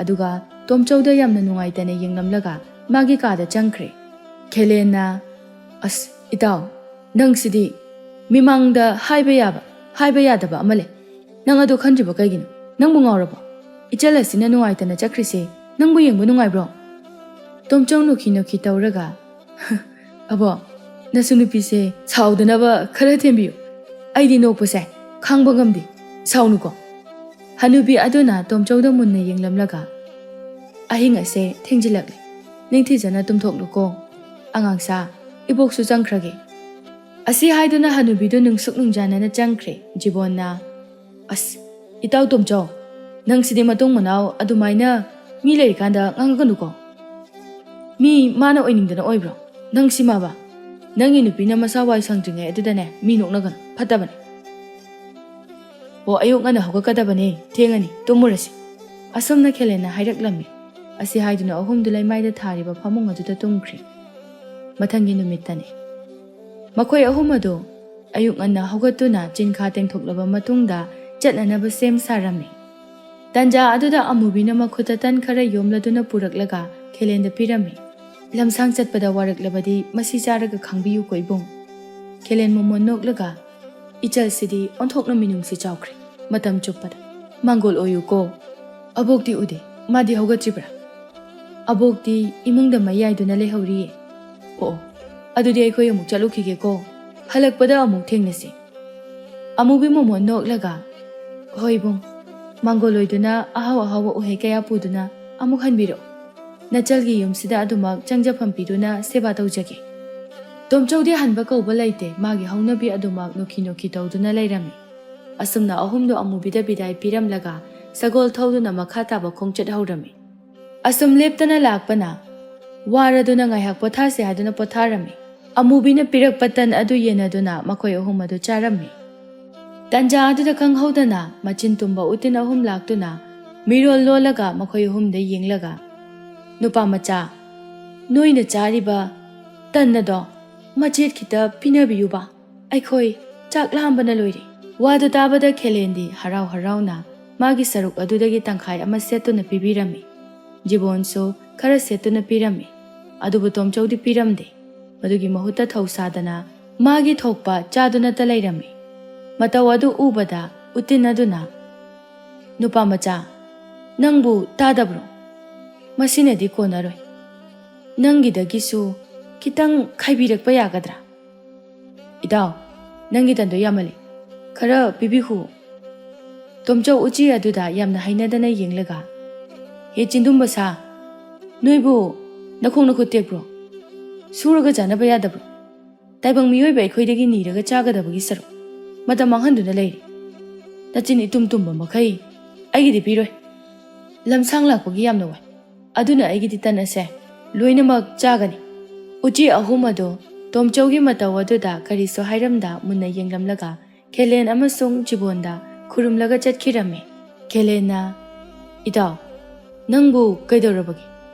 ꯑꯗꯨꯒ ꯇꯣꯝꯆꯧꯗ ꯌꯥꯝꯅ ꯅꯨꯡꯉꯥꯏꯇꯅ ꯌꯦꯡꯂꯝꯂꯒ ꯃꯥꯒꯤ ꯀꯥꯗ ꯆꯪꯈ꯭ꯔꯦ ꯈꯦꯂꯦꯟꯅ ꯏꯇꯥꯎ ꯅꯪꯁꯤꯗꯤ ꯃꯤꯃꯥꯡꯗ ꯍꯥꯏꯕ ꯌꯥꯗꯕ ꯑꯃ ꯂꯩ ꯅꯪ ꯑꯗꯨ ꯈꯟꯗ꯭ꯔꯤꯕ ꯀꯩꯒꯤꯅꯣ ꯅꯪꯕꯨ ꯉꯥꯎꯔꯕꯣ ꯏꯆꯜ ꯑꯁꯤꯅ ꯅꯨꯡꯉꯥꯏꯇꯅ ꯆꯠꯈ꯭ꯔꯤꯁꯦ ꯅꯪꯕꯨ ꯌꯦꯡꯕ ꯅꯨꯡꯉꯥꯏꯕ꯭ꯔో ꯇꯣꯝꯆꯧ ꯅꯣꯛꯈꯤ ꯇꯧꯔꯒ ꯑꯕꯣ ꯅꯁꯨ ꯅꯨꯄꯤꯁꯦ ꯁꯥꯎꯗꯅꯕ ꯈꯔ ꯊꯦꯝꯕꯤꯌꯨ ꯑꯩꯗꯤ ꯅꯣꯛꯄꯁꯦ ꯈꯥꯡꯕ ꯉꯝꯗꯦ ꯁꯥꯎꯅꯨꯀꯣ ꯍꯅꯨꯕꯤ ꯑꯗꯨꯅ ꯇꯣꯝꯆꯧꯗ ꯃꯨꯟꯅ ꯌꯦꯡꯂꯝꯂꯒ ꯑꯍꯤꯡ ꯑꯁꯦ ꯊꯦꯡꯖꯤꯜꯂꯛꯂꯦ ꯅꯤꯡꯊꯤꯖꯅ ꯇꯨꯝꯊꯣꯛꯂꯨꯀꯣ ꯑꯉꯥꯡꯁꯥ ꯏꯕꯣꯛꯁꯨ ꯆꯪꯈ꯭ꯔꯒꯦ ꯑꯁꯤ ꯍꯥꯏꯗꯨꯅ ꯍꯅꯨꯕꯤꯗꯨ ꯅꯨꯡꯁꯨꯛ ꯅꯨꯡꯖꯥꯅꯅ ꯆꯪꯈ꯭ꯔꯦ ꯖꯤꯕꯣꯟꯅ ꯏꯇꯥꯎ ꯇꯣꯝꯆꯧ ꯅꯪꯁꯤꯗꯤ ꯃꯇꯨꯡ ꯃꯅꯥꯎ ꯑꯗꯨꯃꯥꯏꯅ ꯃꯤ ꯂꯩꯔꯤꯀꯥꯟꯗ ꯉꯥꯡꯒꯅꯨꯀꯣ ꯃꯤ ꯃꯥꯅ ꯑꯣꯏꯅꯤꯡꯗꯅ ꯑꯣꯏꯕ꯭ꯔꯣ ꯅꯪ ꯁꯤꯃꯕ ꯅꯪꯒꯤ ꯅꯨꯄꯤꯅ ꯃꯁꯥ ꯋꯥꯏ ꯁꯪꯗ꯭ꯔꯤꯉꯩ ꯑꯗꯨꯗꯅꯦ ꯃꯤ ꯅꯣꯛꯅꯒꯅꯨ ꯐꯠꯇꯕꯅꯦ ꯑꯌꯨꯛ ꯉꯟꯅ ꯍꯧꯒꯠꯀꯗꯕꯅꯦ ꯊꯦꯡꯉꯅꯤ ꯇꯨꯝꯃꯨꯔꯁꯤ ꯑꯁꯨꯝꯅ ꯈꯦꯂꯦꯟꯅ ꯍꯥꯏꯔꯛꯂꯝꯃꯤ ꯑꯁꯤ ꯍꯥꯏꯗꯨꯅ ꯑꯍꯨꯝꯗꯨ ꯂꯩꯃꯥꯏꯗ ꯊꯥꯔꯤꯕ ꯐꯃꯨꯡ ꯑꯗꯨꯗ ꯇꯨꯝꯈ꯭ꯔꯦ ꯃꯊꯪꯒꯤ ꯅꯨꯃꯤꯠꯇꯅꯤ ꯃꯈꯣꯏ ꯑꯍꯨꯝ ꯑꯗꯨ ꯑꯌꯨꯛ ꯉꯟꯅ ꯍꯧꯒꯠꯇꯨꯅ ꯆꯤꯟꯈꯥ ꯇꯦꯡꯊꯣꯛꯂꯕ ꯃꯇꯨꯡꯗ ꯆꯠꯅꯅꯕ ꯁꯦꯝ ꯁꯥꯔꯝꯃꯤ ꯇꯟꯖꯥ ꯑꯗꯨꯗ ꯑꯃꯨꯕꯤꯅ ꯃꯈꯨꯠꯇ ꯇꯟ ꯈꯔ ꯌꯣꯝꯂꯗꯨꯅ ꯄꯨꯔꯛꯂꯒ ꯈꯦꯂꯦꯟꯗ ꯄꯤꯔꯝꯃꯤ ꯂꯝꯁꯥꯡ ꯆꯠꯄꯗ ꯋꯥꯔꯛꯂꯕꯗꯤ ꯃꯁꯤ ꯆꯥꯔꯒ ꯈꯥꯡꯕꯤꯌꯨꯀꯣ ꯏꯕꯨꯡ ꯈꯦꯂꯦꯟ ꯃꯣꯃꯣꯟ ꯅꯣꯛꯂꯒ ꯏꯆꯜꯁꯤꯗꯤ ꯑꯣꯟꯊꯣꯛꯅ ꯃꯤꯅꯨꯡꯁꯤ ꯆꯥꯎꯈ꯭ꯔꯦ ꯃꯇꯝ ꯆꯨꯞꯄꯗ ꯃꯥꯡꯒꯣꯜ ꯑꯣꯏꯌꯨꯀꯣ ꯑꯕꯣꯛꯇꯤ ꯎꯗꯦ ꯃꯥꯗꯤ ꯍꯧꯒꯠꯇ꯭ꯔꯤꯕ꯭ꯔꯥ ꯑꯕꯣꯛꯇꯤ ꯏꯃꯨꯡꯗ ꯃꯌꯥꯏꯗꯨꯅ ꯂꯩꯍꯧꯔꯤꯌꯦ ꯑꯣ ꯑꯗꯨꯗꯤ ꯑꯩꯈꯣꯏ ꯑꯃꯨꯛ ꯆꯠꯂꯨꯈꯤꯒꯦꯀꯣ ꯍꯜꯂꯛꯄꯗ ꯑꯃꯨꯛ ꯊꯦꯡꯅꯁꯤ ꯑꯃꯨꯕꯤ ꯃꯣꯃꯣꯟ ꯅꯣꯛꯂꯒ ꯍꯣꯏ ꯏꯕꯨꯡ ꯃꯥꯡꯒꯣꯜ ꯑꯣꯏꯗꯨꯅ ꯑꯍꯥꯎ ꯑꯍꯥꯎꯕ ꯎꯍꯩ ꯀꯌꯥ ꯄꯨꯗꯨꯅ ꯑꯃꯨꯛ ꯍꯟꯕꯤꯔꯛꯑꯣ ꯅꯆꯜꯒꯤ ꯌꯨꯝꯁꯤꯗ ꯑꯗꯨꯃꯛ ꯆꯪꯖꯐꯝ ꯄꯤꯗꯨꯅ ꯁꯦꯕꯥ ꯇꯧꯖꯒꯦ ꯇꯣꯝꯆꯧꯗꯤ ꯍꯟꯕ ꯀꯧꯕ ꯂꯩꯇꯦ ꯃꯥꯒꯤ ꯍꯧꯅꯕꯤ ꯑꯗꯨꯃꯛ ꯅꯣꯛꯈꯤ ꯇꯧꯗꯨꯅ ꯂꯩꯔꯝꯃꯤ ꯑꯁꯨꯝꯅ ꯑꯍꯨꯝꯗꯣ ꯑꯃꯨꯕꯤꯗ ꯕꯤꯗꯥꯏ ꯄꯤꯔꯝꯂꯒ ꯁꯒꯣꯜ ꯊꯧꯗꯨꯅ ꯃꯈꯥ ꯇꯥꯕ ꯈꯣꯡꯆꯠ ꯍꯧꯔꯝꯃꯤ ꯑꯁꯨꯝ ꯂꯦꯞꯇꯅ ꯂꯥꯛꯄꯅ ꯋꯥꯔꯗꯨꯅ ꯉꯥꯏꯍꯥꯛ ꯄꯣꯊꯥꯁꯦ ꯍꯥꯏꯗꯨꯅ ꯄꯣꯊꯥꯔꯝꯃꯤ ꯑꯃꯨꯕꯤꯅ ꯄꯤꯔꯛꯄ ꯇꯟ ꯑꯗꯨ ꯌꯦꯟꯅꯗꯨꯅ ꯃꯈꯣꯏ ꯑꯍꯨꯝ ꯑꯗꯨ ꯆꯥꯔꯝꯃꯤ ꯇꯟꯖꯥ ꯑꯗꯨꯗ ꯈꯪꯍꯧꯗꯅ ꯃꯆꯤꯟ ꯇꯨꯝꯕ ꯎꯇꯤꯟ ꯑꯍꯨꯝ ꯂꯥꯛꯇꯨꯅ ꯃꯤꯔꯣꯜ ꯂꯣꯜꯂꯒ ꯃꯈꯣꯏ ꯑꯍꯨꯝꯗ ꯌꯦꯡꯂꯒ ꯅꯨꯄꯥ ꯃꯆꯥ ꯅꯣꯏꯅ ꯆꯥꯔꯤꯕ ꯇꯟ ꯑꯗꯣ ꯃꯆꯦꯠ ꯈꯤꯇ ꯄꯤꯅꯕꯤꯌꯨꯕ ꯑꯩꯈꯣꯏ ꯆꯥꯛ ꯂꯥꯝꯕꯅ ꯂꯣꯏꯔꯦ ꯋꯥꯗꯨ ꯇꯥꯕꯗ ꯈꯦꯂꯦꯟꯗꯤ ꯍꯔꯥꯎ ꯍꯔꯥꯎꯅ ꯃꯥꯒꯤ ꯁꯔꯨꯛ ꯑꯗꯨꯗꯒꯤ ꯇꯪꯈꯥꯏ ꯑꯃ ꯁꯦꯠꯇꯨꯅ ꯄꯤꯕꯤꯔꯝꯃꯤ ꯖꯤꯕꯣꯟꯁꯨ ꯈꯔ ꯁꯦꯠꯇꯨꯅ ꯄꯤꯔꯝꯃꯤ ꯑꯗꯨꯕꯨ ꯇꯣꯝꯆꯧꯗꯤ ꯄꯤꯔꯝꯗꯦ ꯃꯗꯨꯒꯤ ꯃꯍꯨꯠꯇ ꯊꯧꯁꯥꯗꯅ ꯃꯥꯒꯤ ꯊꯣꯛꯄ ꯆꯥꯗꯨꯅꯇ ꯂꯩꯔꯝꯃꯤ ꯃꯇꯧ ꯑꯗꯨ ꯎꯕꯗ ꯎꯇꯤꯟ ꯑꯗꯨꯅ ꯅꯨꯄꯥ ꯃꯆꯥ ꯅꯪꯕꯨ ꯇꯥꯗꯕ꯭ꯔꯣ ꯃꯁꯤꯅꯗꯤ ꯀꯣꯟꯅꯔꯣꯏ ꯅꯪꯒꯤꯗꯒꯤꯁꯨ ꯈꯤꯇꯪ ꯈꯥꯏꯕꯤꯔꯛꯄ ꯌꯥꯒꯗ꯭ꯔꯥ ꯏꯇꯥꯎ ꯅꯪꯒꯤ ꯇꯟꯗꯣ ꯌꯥꯝꯃꯜꯂꯤ ꯈꯔ ꯄꯤꯕꯤꯈꯨ ꯇꯣꯝꯆꯧ ꯎꯆꯤ ꯑꯗꯨꯗ ꯌꯥꯝꯅ ꯍꯩꯅꯗꯅ ꯌꯦꯡꯂꯒ ꯍꯦ ꯆꯤꯟꯗꯨꯝꯕ ꯁꯥ ꯅꯣꯏꯕꯨ ꯅꯈꯣꯡ ꯅꯈꯨꯠ ꯇꯦꯛꯄ꯭ꯔꯣ ꯁꯨꯔꯒ ꯆꯥꯅꯕ ꯌꯥꯗꯕ꯭ꯔꯣ ꯇꯥꯏꯕꯪ ꯃꯤꯑꯣꯏꯕ ꯑꯩꯈꯣꯏꯗꯒꯤ ꯅꯤꯔꯒ ꯆꯥꯒꯗꯕꯒꯤ ꯁꯔꯨꯛ ꯃꯇꯝ ꯃꯥꯡꯍꯟꯗꯨꯅ ꯂꯩꯔꯤ ꯅꯆꯤꯟ ꯏꯇꯨꯝ ꯇꯨꯝꯕ ꯃꯈꯩ ꯑꯩꯒꯤꯗꯤ ꯄꯤꯔꯣꯏ ꯂꯝꯁꯥꯡ ꯂꯥꯛꯄꯒꯤ ꯌꯥꯝꯅ ꯋꯥꯏ ꯑꯗꯨꯅ ꯑꯩꯒꯤꯗꯤ ꯇꯟ ꯑꯁꯦ ꯂꯣꯏꯅꯃꯛ ꯆꯥꯒꯅꯤ ꯎꯆꯤ ꯑꯍꯨꯝ ꯑꯗꯨ ꯇꯣꯝꯆꯧꯒꯤ ꯃꯇꯧ ꯑꯗꯨꯗ ꯀꯔꯤꯁꯨ ꯍꯥꯏꯔꯝꯗ ꯃꯨꯟꯅ ꯌꯦꯡꯂꯝꯂꯒ ꯈꯦꯂꯦꯟ ꯑꯃꯁꯨꯡ ꯖꯤꯕꯣꯟꯗ ꯈꯨꯔꯨꯝꯂꯒ ꯆꯠꯈꯤꯔꯝꯃꯤ ꯈꯦꯂꯦꯟꯅ ꯏꯇꯥꯎ ꯅꯪꯕꯨ ꯀꯩꯗꯧꯔꯕꯒꯦ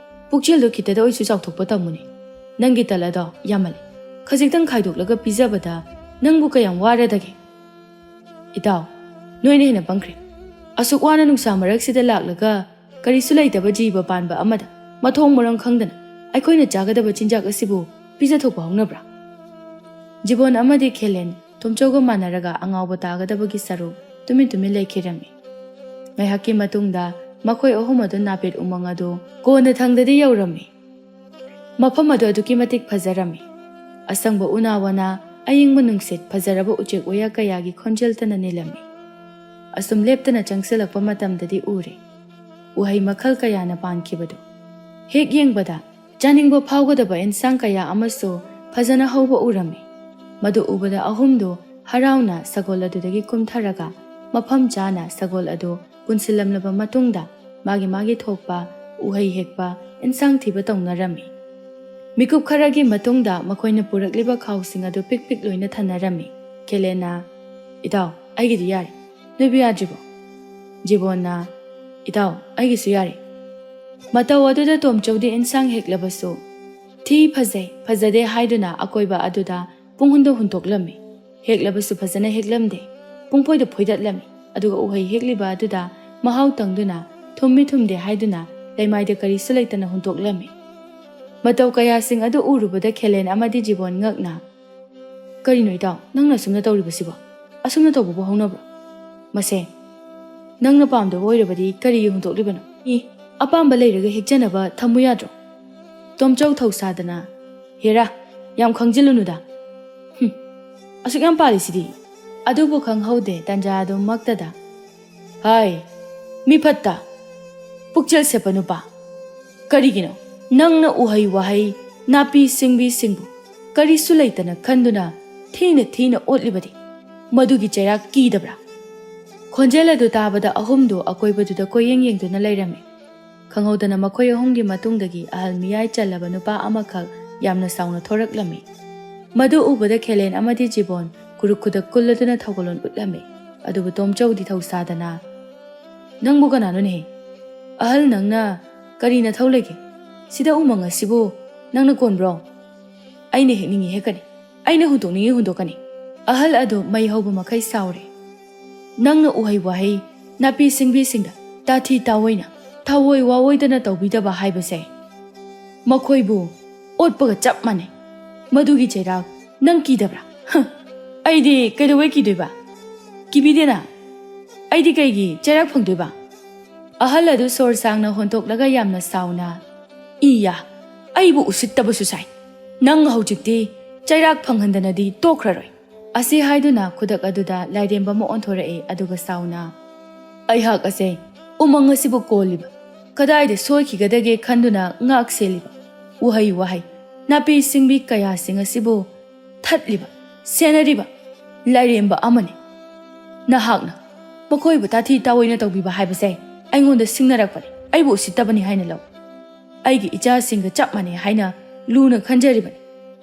ꯄꯨꯛꯆꯦꯜꯗꯣ ꯈꯤꯇꯗ ꯑꯣꯏꯁꯨ ꯆꯥꯎꯊꯣꯛꯄ ꯇꯝꯃꯨꯅꯦ ꯅꯪꯒꯤ ꯇꯜ ꯑꯗꯣ ꯌꯥꯝꯃꯜꯂꯤ ꯈꯖꯤꯛꯇꯪ ꯈꯥꯏꯗꯣꯛꯂꯒ ꯄꯤꯖꯕꯗ ꯅꯪꯕꯨ ꯀꯌꯥꯝ ꯋꯥꯔꯗꯒꯦ ꯏꯇꯥꯎ ꯅꯣꯏꯅ ꯍꯦꯟꯅ ꯄꯪꯈ꯭ꯔꯦ ꯑꯁꯨꯛ ꯋꯥꯅ ꯅꯨꯡꯁꯥ ꯃꯔꯛꯁꯤꯗ ꯂꯥꯛꯂꯒ ꯀꯔꯤꯁꯨ ꯂꯩꯇꯕ ꯖꯤꯕ ꯄꯥꯟꯕ ꯑꯃꯗ ꯃꯊꯣꯡ ꯃꯔꯝ ꯈꯪꯗꯅ ꯑꯩꯈꯣꯏꯅ ꯆꯥꯒꯗꯕ ꯆꯤꯟꯖꯥꯛ ꯑꯁꯤꯕꯨ ꯄꯤꯖꯊꯣꯛꯄ ꯍꯧꯅꯕ꯭ꯔꯥ ꯖꯤꯕꯣꯟ ꯑꯃꯗꯤ ꯈꯦꯂꯦꯟ ꯇꯣꯝꯆꯧꯒ ꯃꯥꯟꯅꯔꯒ ꯑꯉꯥꯎꯕ ꯇꯥꯒꯗꯕꯒꯤ ꯁꯔꯨꯛ ꯇꯨꯃꯤꯟ ꯂꯩꯈꯤꯔꯝꯃꯤ ꯉꯥꯏꯍꯥꯛꯀꯤ ꯃꯇꯨꯡꯗ ꯃꯈꯣꯏ ꯑꯍꯨꯝ ꯑꯗꯨ ꯅꯥꯄꯦꯠ ꯎꯃꯪ ꯑꯗꯨ ꯀꯣꯟꯅ ꯊꯪꯗꯗꯤ ꯌꯧꯔꯝꯃꯤ ꯃꯐꯝ ꯑꯗꯨ ꯑꯗꯨꯛꯀꯤ ꯃꯇꯤꯛ ꯐꯖꯔꯝꯃꯤ ꯑꯁꯪꯕ ꯎꯅꯥ ꯋꯥꯅꯥ ꯑꯏꯪꯕ ꯅꯨꯡꯁꯤꯠ ꯐꯖꯔꯕ ꯎꯆꯦꯛ ꯋꯥꯌꯥ ꯀꯌꯥꯒꯤ ꯈꯣꯟꯖꯦꯜꯇꯅ ꯅꯤꯜꯂꯝꯃꯤ ꯑꯁꯨꯝ ꯂꯦꯞꯇꯅ ꯆꯪꯁꯤꯜꯂꯛꯄ ꯃꯇꯝꯗꯗꯤ ꯎꯔꯦ ꯎꯍꯩ ꯃꯈꯜ ꯀꯌꯥꯅ ꯄꯥꯟꯈꯤꯕꯗꯨ ꯍꯦꯛ ꯌꯦꯡꯕꯗ ꯆꯥꯅꯤꯡꯕ ꯐꯥꯎꯒꯗꯕ ꯑꯦꯟꯁꯥꯡ ꯀꯌꯥ ꯑꯃꯁꯨ ꯐꯖꯅ ꯍꯧꯕ ꯎꯔꯝꯃꯤ ꯃꯗꯨ ꯎꯕꯗ ꯑꯍꯨꯝꯗꯨ ꯍꯔꯥꯎꯅ ꯁꯒꯣꯜ ꯑꯗꯨꯗꯒꯤ ꯀꯨꯝꯊꯔꯒ ꯃꯐꯝ ꯆꯥꯅ ꯁꯒꯣꯜ ꯑꯗꯨ ꯄꯨꯟꯁꯤꯜꯂꯝꯂꯕ ꯃꯇꯨꯡꯗ ꯃꯥꯒꯤ ꯊꯣꯛꯄ ꯎꯍꯩ ꯍꯦꯛꯄ ꯑꯦꯟꯁꯥꯡ ꯊꯤꯕ ꯇꯧꯅꯔꯝꯃꯤ ꯃꯤꯀꯨꯞ ꯈꯔꯒꯤ ꯃꯇꯨꯡꯗ ꯃꯈꯣꯏꯅ ꯄꯨꯔꯛꯂꯤꯕ ꯈꯥꯎꯁꯤꯡ ꯑꯗꯨ ꯄꯤꯛ ꯂꯣꯏꯅ ꯊꯟꯅꯔꯝꯃꯤ ꯈꯦꯂꯦꯟꯅ ꯏꯇꯥꯎ ꯑꯩꯒꯤꯗꯤ ꯌꯥꯔꯦ ꯅꯣꯏꯕꯨ ꯌꯥꯗ꯭ꯔꯤꯕꯣ ꯖꯤꯕꯣꯟꯅ ꯏꯇꯥꯎ ꯑꯩꯒꯤꯁꯨ ꯌꯥꯔꯦ ꯃꯇꯧ ꯑꯗꯨꯗ ꯇꯣꯝꯆꯧꯗꯤ ꯑꯦꯟꯁꯥꯡ ꯍꯦꯛꯂꯕꯁꯨ ꯊꯤ ꯐꯖꯩ ꯐꯖꯗꯦ ꯍꯥꯏꯗꯨꯅ ꯑꯀꯣꯏꯕ ꯑꯗꯨꯗ ꯄꯨꯡꯍꯨꯟꯗ ꯍꯨꯟꯇꯣꯛꯂꯝꯃꯤ ꯍꯦꯛꯂꯕꯁꯨ ꯐꯖꯅ ꯍꯦꯛꯂꯝꯗꯦ ꯄꯨꯡꯐꯣꯏꯗ ꯐꯣꯏꯗꯠꯂꯝꯃꯤ ꯑꯗꯨꯒ ꯎꯍꯩ ꯍꯦꯛꯂꯤꯕ ꯑꯗꯨꯗ ꯃꯍꯥꯎ ꯇꯪꯗꯨꯅ ꯊꯨꯝꯗꯦ ꯍꯥꯏꯗꯨꯅ ꯂꯩꯃꯥꯏꯗ ꯀꯔꯤꯁꯨ ꯂꯩꯇꯅ ꯍꯨꯟꯇꯣꯛꯂꯝꯃꯤ ꯃꯇꯧ ꯀꯌꯥꯁꯤꯡ ꯑꯗꯨ ꯎꯔꯨꯕꯗ ꯈꯦꯂꯦꯟ ꯑꯃꯗꯤ ꯖꯤꯕꯣꯟ ꯉꯛꯅ ꯀꯔꯤꯅꯣ ꯏꯇꯥꯎ ꯅꯪꯅ ꯑꯁꯨꯝꯅ ꯇꯧꯔꯤꯕꯁꯤꯕꯣ ꯑꯁꯨꯝꯅ ꯇꯧꯕꯕꯨ ꯍꯧꯅꯕ꯭ꯔꯣ ꯃꯁꯦ ꯅꯪꯅ ꯄꯥꯝꯗꯕ ꯑꯣꯏꯔꯕꯗꯤ ꯀꯔꯤꯒꯤ ꯍꯨꯟꯇꯣꯛꯂꯤꯕꯅꯣ ꯑꯄꯥꯝꯕ ꯂꯩꯔꯒ ꯍꯦꯛꯆꯅꯕ ꯊꯝꯃꯨ ꯌꯥꯗ꯭ꯔꯣ ꯇꯣꯝꯆꯧ ꯊꯧꯁꯥꯗꯅ ꯍꯦꯔꯥ ꯌꯥꯝ ꯈꯪꯖꯤꯜꯂꯨꯅꯨꯗ ꯑꯁꯨꯛ ꯌꯥꯝ ꯄꯥꯜꯂꯤꯁꯤꯗꯤ ꯑꯗꯨꯕꯨ ꯈꯪꯍꯧꯗꯦ ꯇꯟꯖꯥ ꯑꯗꯨꯃꯛꯇꯗ ꯍꯥꯏ ꯃꯤ ꯐꯠꯇ ꯄꯨꯛꯆꯦꯜ ꯁꯦꯠꯄ ꯅꯨꯄꯥ ꯀꯔꯤꯒꯤꯅꯣ ꯅꯪꯅ ꯎꯍꯩ ꯋꯥꯍꯩ ꯅꯥꯄꯤ ꯁꯤꯡꯕꯤꯁꯤꯡꯕꯨ ꯀꯔꯤꯁꯨ ꯂꯩꯇꯅ ꯈꯟꯗꯨꯅ ꯊꯤꯅ ꯑꯣꯠꯂꯤꯕꯗꯤ ꯃꯗꯨꯒꯤ ꯆꯩꯔꯥꯛ ꯀꯤꯗꯕ꯭ꯔꯥ ꯈꯣꯟꯖꯦꯜ ꯑꯗꯨ ꯇꯥꯕꯗ ꯑꯍꯨꯝꯗꯨ ꯑꯀꯣꯏꯕꯗꯨꯗ ꯀꯣꯏꯌꯦꯡ ꯌꯦꯡꯗꯨꯅ ꯂꯩꯔꯝꯃꯤ ꯈꯪꯍꯧꯗꯅ ꯃꯈꯣꯏ ꯑꯍꯨꯝꯒꯤ ꯃꯇꯨꯡꯗꯒꯤ ꯑꯍꯜ ꯃꯤꯌꯥꯏ ꯆꯜꯂꯕ ꯅꯨꯄꯥ ꯑꯃꯈꯛ ꯌꯥꯝꯅ ꯁꯥꯎꯅ ꯊꯣꯔꯛꯂꯝꯃꯤ ꯃꯗꯨ ꯎꯕꯗ ꯈꯦꯂꯦꯟ ꯑꯃꯗꯤ ꯖꯤꯕꯣꯟ ꯈꯨꯗꯛ ꯀꯨꯜꯂꯗꯨꯅ ꯊꯧꯒꯜꯂꯣꯟ ꯎꯠꯂꯝꯃꯤ ꯑꯗꯨꯕꯨ ꯇꯣꯝꯆꯧꯗꯤ ꯊꯧꯁꯥꯗꯅ ꯅꯪꯕꯨ ꯀꯅꯥꯅꯣꯅꯦꯍꯦ ꯑꯍꯜ ꯅꯪꯅ ꯀꯔꯤ ꯅꯊꯧ ꯂꯩꯒꯦ ꯁꯤꯗ ꯎꯃꯪ ꯑꯁꯤꯕꯨ ꯅꯪꯅ ꯀꯣꯟꯕ꯭ꯔꯣ ꯑꯩꯅ ꯍꯦꯛꯅꯤꯡꯉꯤ ꯍꯦꯛꯀꯅꯤ ꯑꯩꯅ ꯍꯨꯟꯇꯣꯛꯅꯤꯡꯉꯤ ꯍꯨꯟꯇꯣꯛꯀꯅꯤ ꯑꯍꯜ ꯑꯗꯨ ꯃꯩ ꯍꯧꯕ ꯃꯈꯩ ꯁꯥꯎꯔꯦ ꯅꯪꯅ ꯎꯍꯩ ꯋꯥꯍꯩ ꯅꯥꯄꯤ ꯁꯤꯡꯕꯤꯁꯤꯡꯗ ꯇꯥꯊꯤ ꯇꯥꯑꯣꯏꯅ ꯊꯑꯣꯏ ꯋꯥꯑꯣꯏꯗꯅ ꯇꯧꯕꯤꯗꯕ ꯍꯥꯏꯕꯁꯦ ꯃꯈꯣꯏꯕꯨ ꯑꯣꯠꯄꯒ ꯆꯞ ꯃꯥꯟꯅꯩ ꯃꯗꯨꯒꯤ ꯆꯩꯔꯥꯛ ꯅꯪ ꯀꯤꯗꯕ꯭ꯔꯥ ꯑꯩꯗꯤ ꯀꯩꯗꯧꯕꯩ ꯀꯤꯗꯣꯏꯕ ꯀꯤꯕꯤꯗꯦꯅ ꯑꯩꯗꯤ ꯀꯩꯒꯤ ꯆꯩꯔꯥꯛ ꯐꯪꯗꯣꯏꯕ Ahal adu sor sangna hontoklaga yamna sauna. Iya, aibu usittabasu sai. Nang haujikti chairak phanghandanadi tokhraroi. Asi haiduna khudak aduda lairemba mo onthore aduga sauna. Aihak ase umang asibu koliba. Kadaida soikigadage khanduna ngak seliba. Wahai wahai. Napi singbi kaya sing asibu thatliba. Senariba. Lairemba amane. Nahakna. Makoi butati tawoina tawbiba haibase. Aingonda singnarakpani. Aibu usittabani haina law. Aigi icha singa chap mane haina luna khanjaribani.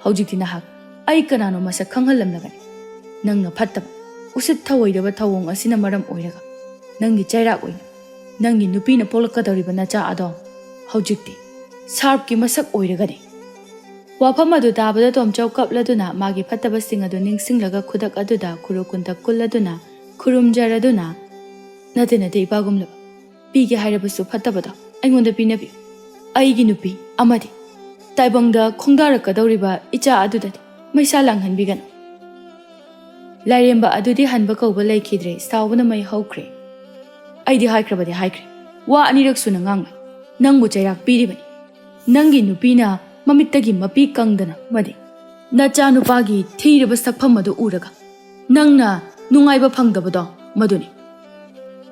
Haujikti nahak. Ai kanano masak khanghalamlagani. Nangna phattab. Usit thawoidaba thawong asina maram oiraga. Nangi chairak oina. Nangi nupina polakadariba nacha ado. Haujikti. Sarpki masak oiragani. Wafam adu tabada Tomchau kapladuna magi phattaba sing adu ningsinglaga khudak aduda khurukunta kulladuna khurumjaraduna nate nate ipagumlaba. Pige hairabasu phattabada aingonda pinabi. Aigi nupi amadi taibangda khongdarakadawriba icha adudadi maisa langhanbiganu. Lairemba adudi hanba kauba laikhidre sawbana mai hawkre. Aidi haikrabadi haikre. Wa anirak suna ngang. Nangbu chairak piribani. Nangi nupina mamittagi mapi kangdana madi. Nacha nupagi thiraba sakpham adu uraga. Nangna nungaiba phangdabado maduni.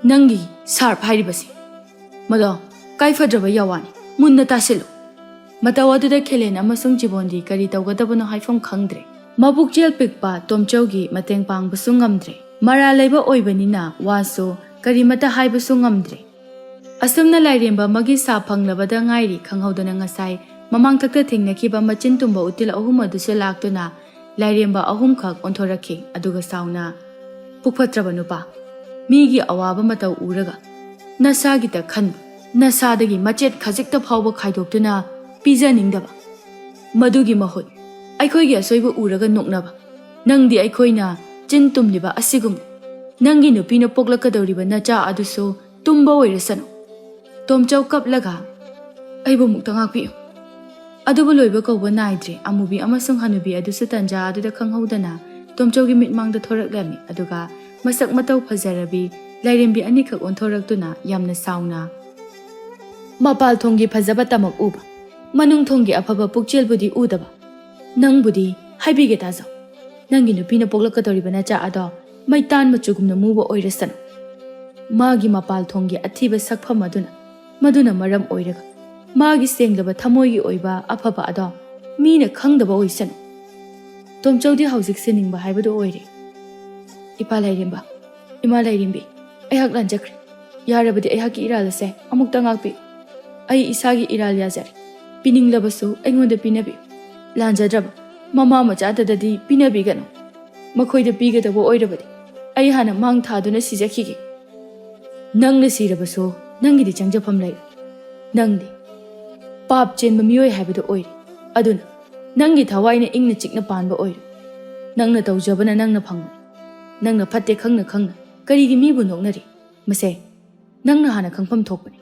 Nangi sarp hairibasi. Mado kaifadraba yawani. Munna tasilu. Matawaduda khelen amasung jibondi kari tawgadabano haifam khangdre. Mabuk jel pikpa Tomchaugi mateng pangbasu ngamdre. Mara leiba oibanina waso kari mata haibasu ngamdre. Asumna lairemba magi sa phanglabada ngairi khanghaudana ngasai mamang thakta thengnakiba machin tumba util ahum adusu laktuna lairemba ahum khak onthorakhi aduga sauna pukphatraba nupa migi awaba matau uraga nasagi ta khan nasadagi machet khajikta phawba khaidoktuna pijaningdaba madugi mahut aikhoigi asoiba uraga noknaba nangdi aikhoina chin tumliba asigum nangi nupina poklakadoriba nacha adusu tumba oirasanu Tomchau kaplaga aibu mukta ngakpiyo adubu loiba kauba naidre amubi amasung hanubi adusu tanja aduda khanghaudana Tomchaugi mitmangda thoraklami aduga masak matau phajarabi lairembi anikak onthoraktuna yamna sauna mapal thonggi phajaba tamak uba manung thonggi afaba pukchelbudi udaba nangbudi haibige tazo nangi nupina poklakadoriba nacha ado maitan machugumna muba oirasanu magi mapal thonggi athiba sakpham maduna maram oiraga magi senglaba thamoigi oiba afaba ado mina khangdaba oisanu Tomchaudi haujik seningba haibadu oire ipa lairemba ima lairembi aihak lanjakre yarabadi aihaki iralase amukta ngakpi ai isagi iral yazari pininglabasu aingonda pinabi lanjadraba mama machadadadi pinabi ganu makhoida pigadaba oirabadi ai hana mang thaduna sijakhige nangna sirabasu nangidi changjafam lai nangdi pap chenba miyoi haibadu oire aduna nangi thawaina ingna chikna panba oire nangna tawjabana nangna phangani nangna phatte khangna karigi mibu noknari mase nangna hana khangpham thokpani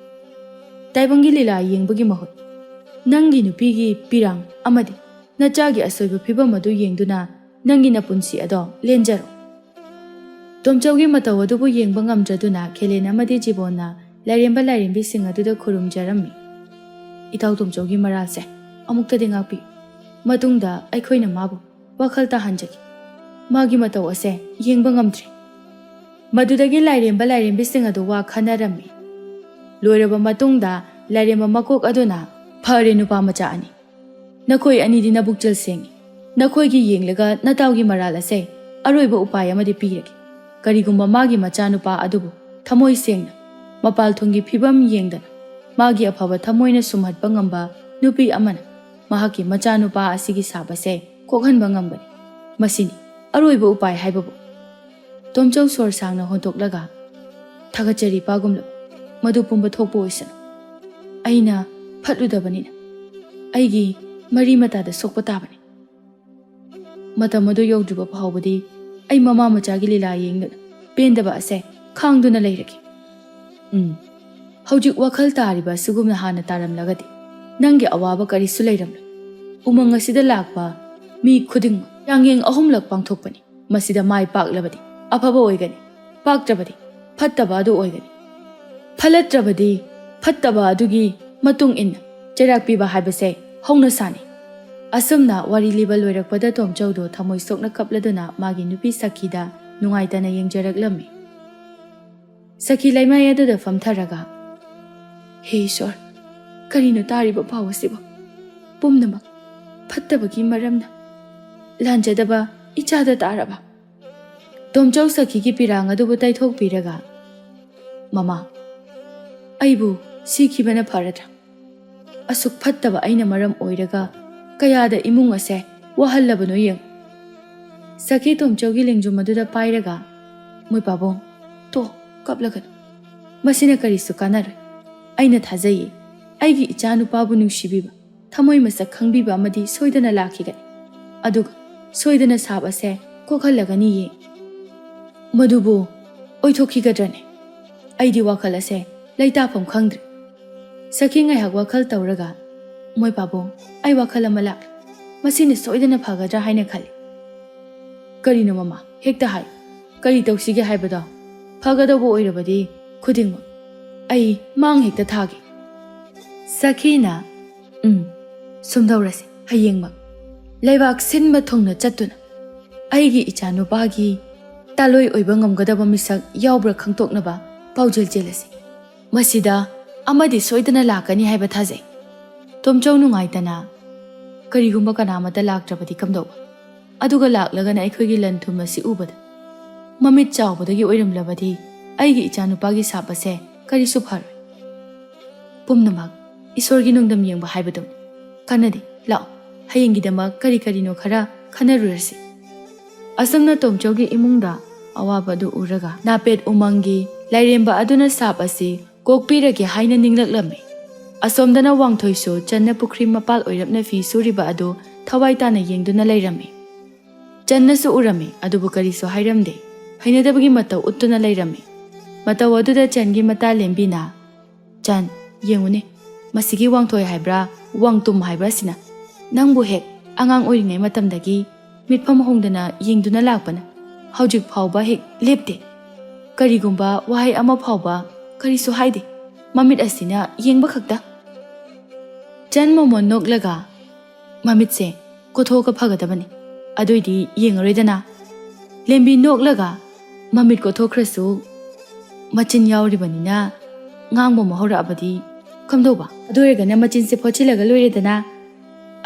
taibangi lila yengbagi mahut nangi nupigi pirang amadi nachagi asoiba phibam adu yengduna nangi napunsi ado lenjaro Tomchaugi mataw adubu yengba ngamjaduna khelen amadi jibona lairemba lairembi sing aduda khurumjarami itaw Tomchaugi maralse amukta dengakpi matungda aikhoina mabu wakhal ta hanjaki magi mataw ase yengba ngamdre madudagi lairemba lairembi sing adu wa khanarami loiraba matungda lairemba makok aduna phare nupa macha ani nakoi ani dina bukjal sengi nakoi gi yenglaga natawgi maral ase aroiba upaya amadi piragi karigumba magi macha nupa adubu thamoi sengna mapal thongi phibam yengdana magi afaba thamoina sumhatpa ngamba nupi amana mahaki macha nupa asigi sabase kokhanba ngambani masini aroiba upay haibabu Tomchau sor sangna hontoklaga thagachari pagumla madu pumba thokpo oisana aina phatludabanina aigi mari matada sokpa tabani mata madu yogdruba phawbadi ai mama machagi lila yengdana pendaba ase khangduna leiraki hojik wakhal tariba sugumna hana taramlagadi nangi awaba karisu leiramla umang asida lakpa mi khuding yangyeng ahumlak pangthokpani masida mai paklabadi afaba oigani paktrabadi phattaba adu oigani ꯐꯂꯠꯇ꯭ꯔꯕꯗꯤ ꯐꯠꯇꯕ ꯑꯗꯨꯒꯤ ꯃꯇꯨꯡ ꯏꯟꯅ ꯆꯩꯔꯥꯛ ꯄꯤꯕ ꯍꯥꯏꯕꯁꯦ ꯍꯧꯅ ꯁꯥꯅꯤ꯫ ꯑꯁꯨꯝꯅ ꯋꯥꯔꯤ ꯂꯤꯕ ꯂꯣꯏꯔꯛꯄꯗ ꯇꯣꯝꯆꯧꯗꯣ ꯊꯃꯣꯏ ꯁꯣꯛꯅ ꯀꯞꯂꯗꯨꯅ ꯃꯥꯒꯤ ꯅꯨꯄꯤ ꯁꯈꯤꯗ ꯅꯨꯡꯉꯥꯏꯇꯅ ꯌꯦꯡꯖꯔꯛꯂꯝꯃꯤ꯫ ꯁꯈꯤ ꯂꯩꯃꯥꯏ ꯑꯗꯨꯗ ꯐꯝꯊꯔꯒ, ꯍꯦ ꯏꯁꯣꯔ, ꯀꯔꯤꯅꯣ ꯇꯥꯔꯤꯕ ꯄꯥꯎ ꯑꯁꯤꯕꯨ? ꯄꯨꯝꯅꯃꯛ ꯐꯠꯇꯕꯒꯤ ꯃꯔꯝꯅ ꯂꯥꯟꯖꯗꯕ ꯏꯆꯥꯗ ꯇꯥꯔꯕ? ꯇꯣꯝꯆꯧ ꯁꯈꯤꯒꯤ ꯄꯤꯔꯥꯡ ꯑꯗꯨꯕꯨ ꯇꯩꯊꯣꯛꯄꯤꯔꯒ, ꯃꯃꯥ, ꯑꯩꯕꯨ ꯁꯤꯈꯤꯕꯅ ꯐꯔꯗ꯭ꯔꯥ? ꯑꯁꯨꯛ ꯐꯠꯇꯕ ꯑꯩꯅ ꯃꯔꯝ ꯑꯣꯏꯔꯒ ꯀꯌꯥꯗ ꯏꯃꯨꯡ ꯑꯁꯦ ꯋꯥꯍꯜꯂꯕꯅꯣ ꯌꯦꯡꯉꯨ꯫ ꯁꯈꯤ ꯇꯣꯝꯆꯧꯒꯤ ꯂꯦꯡꯖꯨꯝ ꯑꯗꯨꯗ ꯄꯥꯏꯔꯒ, ꯃꯣꯏ ꯄꯥꯕꯨꯡ, ꯀꯞꯂꯒꯅꯨ, ꯃꯁꯤꯅ ꯀꯔꯤꯁꯨ ꯀꯥꯟꯅꯔꯣꯏ꯫ ꯑꯩꯅ ꯊꯥꯖꯩꯌꯦ ꯑꯩꯒꯤ ꯏꯆꯥ ꯅꯨꯄꯥꯕꯨ ꯅꯨꯡꯁꯤꯕꯤꯕ, ꯊꯃꯣꯏ ꯃꯁꯛ ꯈꯪꯕꯤꯕ ꯑꯃꯗꯤ ꯁꯣꯏꯗꯅ ꯂꯥꯛꯈꯤꯒꯅꯤ, ꯑꯗꯨꯒ ꯁꯣꯏꯗꯅ ꯁꯥꯞ ꯑꯁꯦ ꯀꯣꯛꯍꯜꯂꯒꯅꯤꯌꯦ꯫ ꯃꯗꯨꯕꯨ ꯑꯣꯏꯊꯣꯛꯈꯤꯒꯗ꯭ꯔꯅꯦ? ꯑꯩꯗꯤ ꯋꯥꯈꯜ ꯑꯁꯦ ꯂꯩꯇꯥꯐꯝ ꯈꯪꯗ꯭ꯔꯦ꯫ ꯁꯈꯤ ꯉꯥꯏꯍꯥꯛ ꯋꯥꯈꯜ ꯇꯧꯔꯒ, ꯃꯣꯏ ꯄꯥꯕꯨꯡ, ꯑꯩ ꯋꯥꯈꯜ ꯑꯃ ꯂꯥꯛꯂꯦ, ꯃꯁꯤꯅ ꯁꯣꯏꯗꯅ ꯐꯒꯗ꯭ꯔꯥ ꯍꯥꯏꯅ ꯈꯜꯂꯤ꯫ ꯀꯔꯤꯅꯣ ꯃꯃꯥ? ꯍꯦꯛꯇ ꯍꯥꯏꯌꯨ, ꯀꯔꯤ ꯇꯧꯁꯤꯒꯦ ꯍꯥꯏꯕꯗꯣ? ꯐꯒꯗꯧꯕ ꯑꯣꯏꯔꯕꯗꯤ ꯈꯨꯗꯤꯡꯃꯛ ꯑꯩ ꯃꯥꯡ ꯍꯦꯛꯇ ꯊꯥꯒꯦ꯫ ꯁꯈꯤꯅ, ꯁꯨꯝꯗꯧꯔꯁꯤ, ꯍꯌꯦꯡꯃꯛ ꯂꯩꯕꯥꯛ ꯁꯤꯟꯕ ꯊꯨꯡꯅ ꯆꯠꯇꯨꯅ ꯑꯩꯒꯤ ꯏꯆꯥ ꯅꯨꯄꯥꯒꯤ ꯇꯥꯂꯣꯏ ꯑꯣꯏꯕ ꯉꯝꯒꯗꯕ ꯃꯤꯁꯛ ꯌꯥꯎꯕ꯭ꯔꯥ ꯈꯪꯇꯣꯛꯅꯕ ꯄꯥꯎꯖꯦꯜ ꯆꯦꯜꯂꯁꯤ꯫ ꯃꯁꯤꯗ ꯑꯃꯗꯤ ꯁꯣꯏꯗꯅ ꯂꯥꯛꯀꯅꯤ ꯍꯥꯏꯕ ꯊꯥꯖꯩ꯫ ꯇꯣꯝꯆꯧ ꯅꯨꯡꯉꯥꯏꯇꯅ, ꯀꯔꯤꯒꯨꯝꯕ ꯀꯅꯥꯃꯠꯇ ꯂꯥꯛꯇ꯭ꯔꯕꯗꯤ ꯀꯝꯗꯧꯕ? ꯑꯗꯨꯒ ꯂꯥꯛꯂꯒꯅ ꯑꯩꯈꯣꯏꯒꯤ ꯂꯟ ꯊꯨꯝ ꯑꯁꯤ ꯎꯕꯗ ꯃꯃꯤꯠ ꯆꯥꯎꯕꯗꯒꯤ ꯑꯣꯏꯔꯝꯂꯕꯗꯤ ꯑꯩꯒꯤ ꯏꯆꯥꯅꯨꯄꯥꯒꯤ ꯁꯥꯞ ꯑꯁꯦ ꯀꯔꯤꯁꯨ ꯐꯔꯣꯏ꯫ ꯄꯨꯝꯅꯃꯛ ꯏꯁꯣꯔꯒꯤ ꯅꯨꯡꯗꯝ ꯌꯦꯡꯕ ꯍꯥꯏꯕꯗꯨꯅꯤ꯫ ꯀꯥꯟꯅꯗꯦ, ꯂꯥꯛꯑꯣ, ꯍꯌꯦꯡꯒꯤꯗꯃꯛ ꯀꯔꯤ ꯀꯔꯤꯅꯣ ꯈꯔ ꯈꯟꯅꯔꯨꯔꯁꯤ꯫ ꯑꯁꯨꯝꯅ ꯇꯣꯝꯆꯧꯒꯤ ꯏꯃꯨꯡꯗ ꯑꯋꯥꯕ ꯑꯗꯨ ꯎꯔꯒ ꯅꯥꯄꯦꯠ ꯎꯃꯪꯒꯤ ꯂꯥꯏꯔꯦꯝꯕ ꯑꯗꯨꯅ ꯁꯥꯞ ꯑꯁꯤ ꯀꯣꯛꯄꯤꯔꯒꯦ ꯍꯥꯏꯅ ꯅꯤꯡꯂꯛꯂꯝꯃꯤ꯫ ꯑꯁꯣꯝꯗꯅ ꯋꯥꯡꯊꯣꯏꯁꯨ ꯆꯟꯅ ꯄꯨꯈ꯭ꯔꯤ ꯃꯄꯥꯜ ꯑꯣꯏꯔꯞꯅ ꯐꯤ ꯁꯨꯔꯤꯕ ꯑꯗꯨ ꯊꯋꯥꯏ ꯇꯥꯅ ꯌꯦꯡꯗꯨꯅ ꯂꯩꯔꯝꯃꯤ꯫ ꯆꯟꯅꯁꯨ ꯎꯔꯝꯃꯤ, ꯑꯗꯨꯕꯨ ꯀꯔꯤꯁꯨ ꯍꯥꯏꯔꯝꯗꯦ, ꯍꯩꯅꯗꯕꯒꯤ ꯃꯇꯧ ꯎꯠꯇꯨꯅ ꯂꯩꯔꯝꯃꯤ꯫ ꯃꯇꯧ ꯑꯗꯨꯗ ꯆꯟꯒꯤ ꯃꯇꯥ ꯂꯦꯝꯕꯤꯅ, ꯆꯟ, ꯌꯦꯡꯉꯨꯅꯦ, ꯃꯁꯤꯒꯤ ꯋꯥꯡꯊꯣꯏ ꯍꯥꯏꯕ꯭ꯔꯥ ꯋꯥꯡꯇꯨꯝ ꯍꯥꯏꯕ꯭ꯔꯥ ꯁꯤꯅ ꯅꯪꯕꯨ ꯍꯦꯛ ꯑꯉꯥꯡ ꯑꯣꯏꯔꯤꯉꯩ ꯃꯇꯝꯗꯒꯤ ꯃꯤꯠꯐꯝ ꯍꯣꯡꯗꯅ ꯌꯦꯡꯗꯨꯅ ꯂꯥꯛꯄꯅ ꯍꯧꯖꯤꯛ ꯐꯥꯎꯕ ꯍꯦꯛ ꯂꯦꯞꯇꯦ꯫ ꯀꯔꯤꯒꯨꯝꯕ ꯋꯥꯍꯩ ꯑꯃ ꯐꯥꯎꯕ ꯀꯔꯤꯁꯨ ꯍꯥꯏꯗꯦ, ꯃꯃꯤꯠ ꯑꯁꯤꯅ ꯌꯦꯡꯕ ꯈꯛꯇ꯫ ꯆꯟ ꯃꯣꯃꯣꯟ ꯅꯣꯛꯂꯒ, ꯃꯃꯤꯠꯁꯦ ꯀꯣꯊꯣꯛꯑꯒ ꯐꯒꯗꯕꯅꯤ, ꯑꯗꯨꯏꯗꯤ ꯌꯦꯡꯉꯔꯣꯏꯗꯅ꯫ ꯂꯦꯝꯕꯤ ꯅꯣꯛꯂꯒ, ꯃꯃꯤꯠ ꯀꯣꯊꯣꯛꯈ꯭ꯔꯁꯨ ꯃꯆꯤꯟ ꯌꯥꯎꯔꯤꯕꯅꯤꯅ ꯉꯥꯡꯕ ꯑꯃ ꯍꯧꯔꯛꯑꯕꯗꯤ ꯀꯝꯗꯧꯕ? ꯑꯗꯨ ꯑꯣꯏꯔꯒꯅ ꯃꯆꯤꯟꯁꯦ ꯐꯣꯠꯆꯤꯜꯂꯒ ꯂꯣꯏꯔꯦꯗꯅ꯫